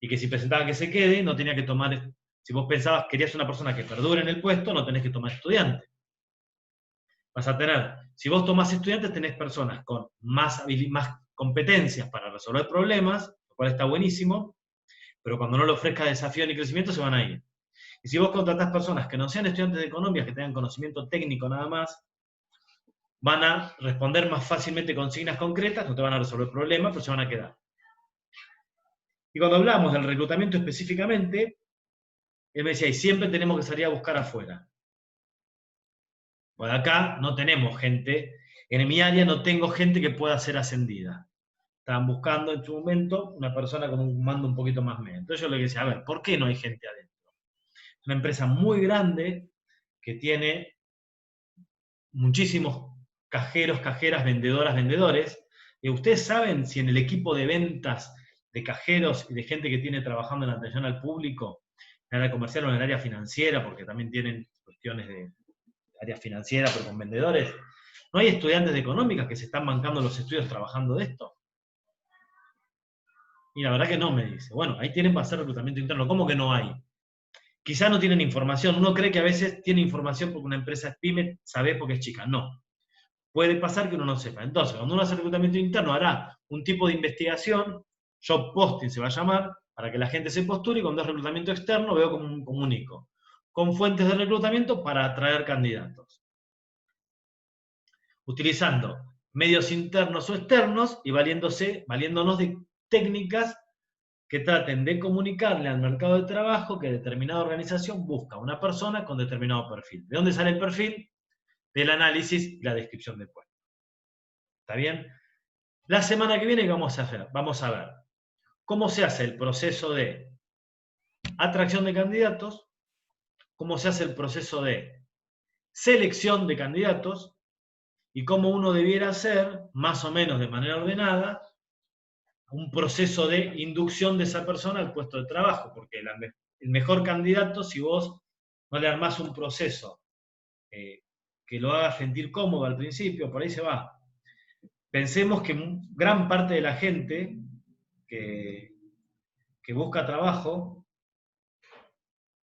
y que si presentaba que se quede, no tenía que tomar, si vos pensabas, querías una persona que perdure en el puesto, no tenés que tomar estudiante. Vas a tener, si vos tomás estudiantes, tenés personas con más competencias para resolver problemas, lo cual está buenísimo, pero cuando no le ofrezca desafío ni crecimiento, se van a ir. Y si vos contratás personas que no sean estudiantes de economía, que tengan conocimiento técnico nada más, van a responder más fácilmente consignas concretas, no te van a resolver problemas, pero se van a quedar. Y cuando hablamos del reclutamiento específicamente, él me decía, y siempre tenemos que salir a buscar afuera. Pues acá no tenemos gente, en mi área no tengo gente que pueda ser ascendida. Estaban buscando en su momento una persona con un mando un poquito más medio. Entonces yo le decía, a ver, ¿por qué no hay gente adentro? Es una empresa muy grande que tiene muchísimos cajeros, cajeras, vendedoras, vendedores. Y ustedes saben si en el equipo de ventas de cajeros y de gente que tiene trabajando en la atención al público, en el área comercial o en el área financiera, porque también tienen cuestiones de área financiera, pero con vendedores, ¿no hay estudiantes de económicas que se están bancando los estudios trabajando de esto? Y la verdad que no, me dice. Bueno, ahí tienen para hacer reclutamiento interno. ¿Cómo que no hay? Quizá no tienen información. Uno cree que a veces tiene información porque una empresa es pyme, sabe porque es chica. No. Puede pasar que uno no sepa. Entonces, cuando uno hace reclutamiento interno, hará un tipo de investigación, job posting se va a llamar, para que la gente se postule, y cuando es reclutamiento externo, veo como un comunico, con fuentes de reclutamiento para atraer candidatos. Utilizando medios internos o externos y valiéndonos de técnicas que traten de comunicarle al mercado de trabajo que determinada organización busca una persona con determinado perfil. ¿De dónde sale el perfil? Del análisis y la descripción del puesto. ¿Está bien? La semana que viene, ¿qué vamos a hacer? Vamos a ver cómo se hace el proceso de atracción de candidatos, cómo se hace el proceso de selección de candidatos y cómo uno debiera hacer, más o menos de manera ordenada, un proceso de inducción de esa persona al puesto de trabajo, porque el mejor candidato, si vos no le armás un proceso que lo haga sentir cómodo al principio, por ahí se va. Pensemos que gran parte de la gente que busca trabajo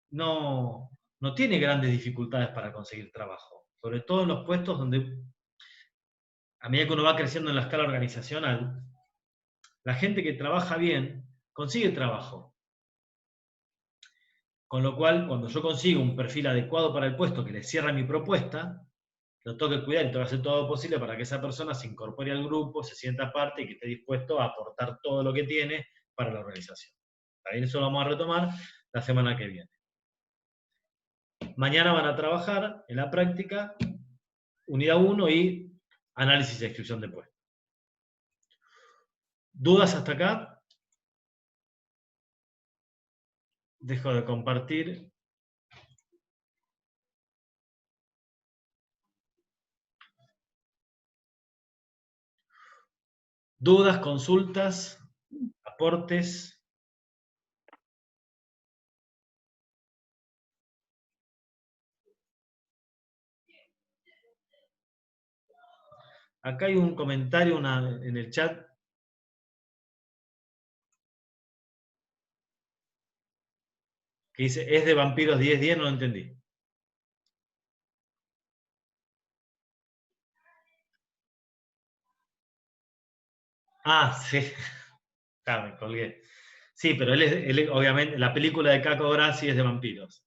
no tiene grandes dificultades para conseguir trabajo, sobre todo en los puestos donde, a medida que uno va creciendo en la escala organizacional, la gente que trabaja bien consigue trabajo. Con lo cual, cuando yo consigo un perfil adecuado para el puesto que le cierra mi propuesta, lo tengo que cuidar y tengo que hacer todo lo posible para que esa persona se incorpore al grupo, se sienta parte y que esté dispuesto a aportar todo lo que tiene para la organización. También eso lo vamos a retomar la semana que viene. Mañana van a trabajar en la práctica unidad 1 y análisis de descripción de puesto. ¿Dudas hasta acá? Dejo de compartir. ¿Dudas, consultas, aportes? Acá hay un comentario en el chat. Que dice, es de Vampiros 1010, no lo entendí. Ah, sí. Ah, me colgué. Sí, pero él obviamente, la película de Caco Grassi es de vampiros.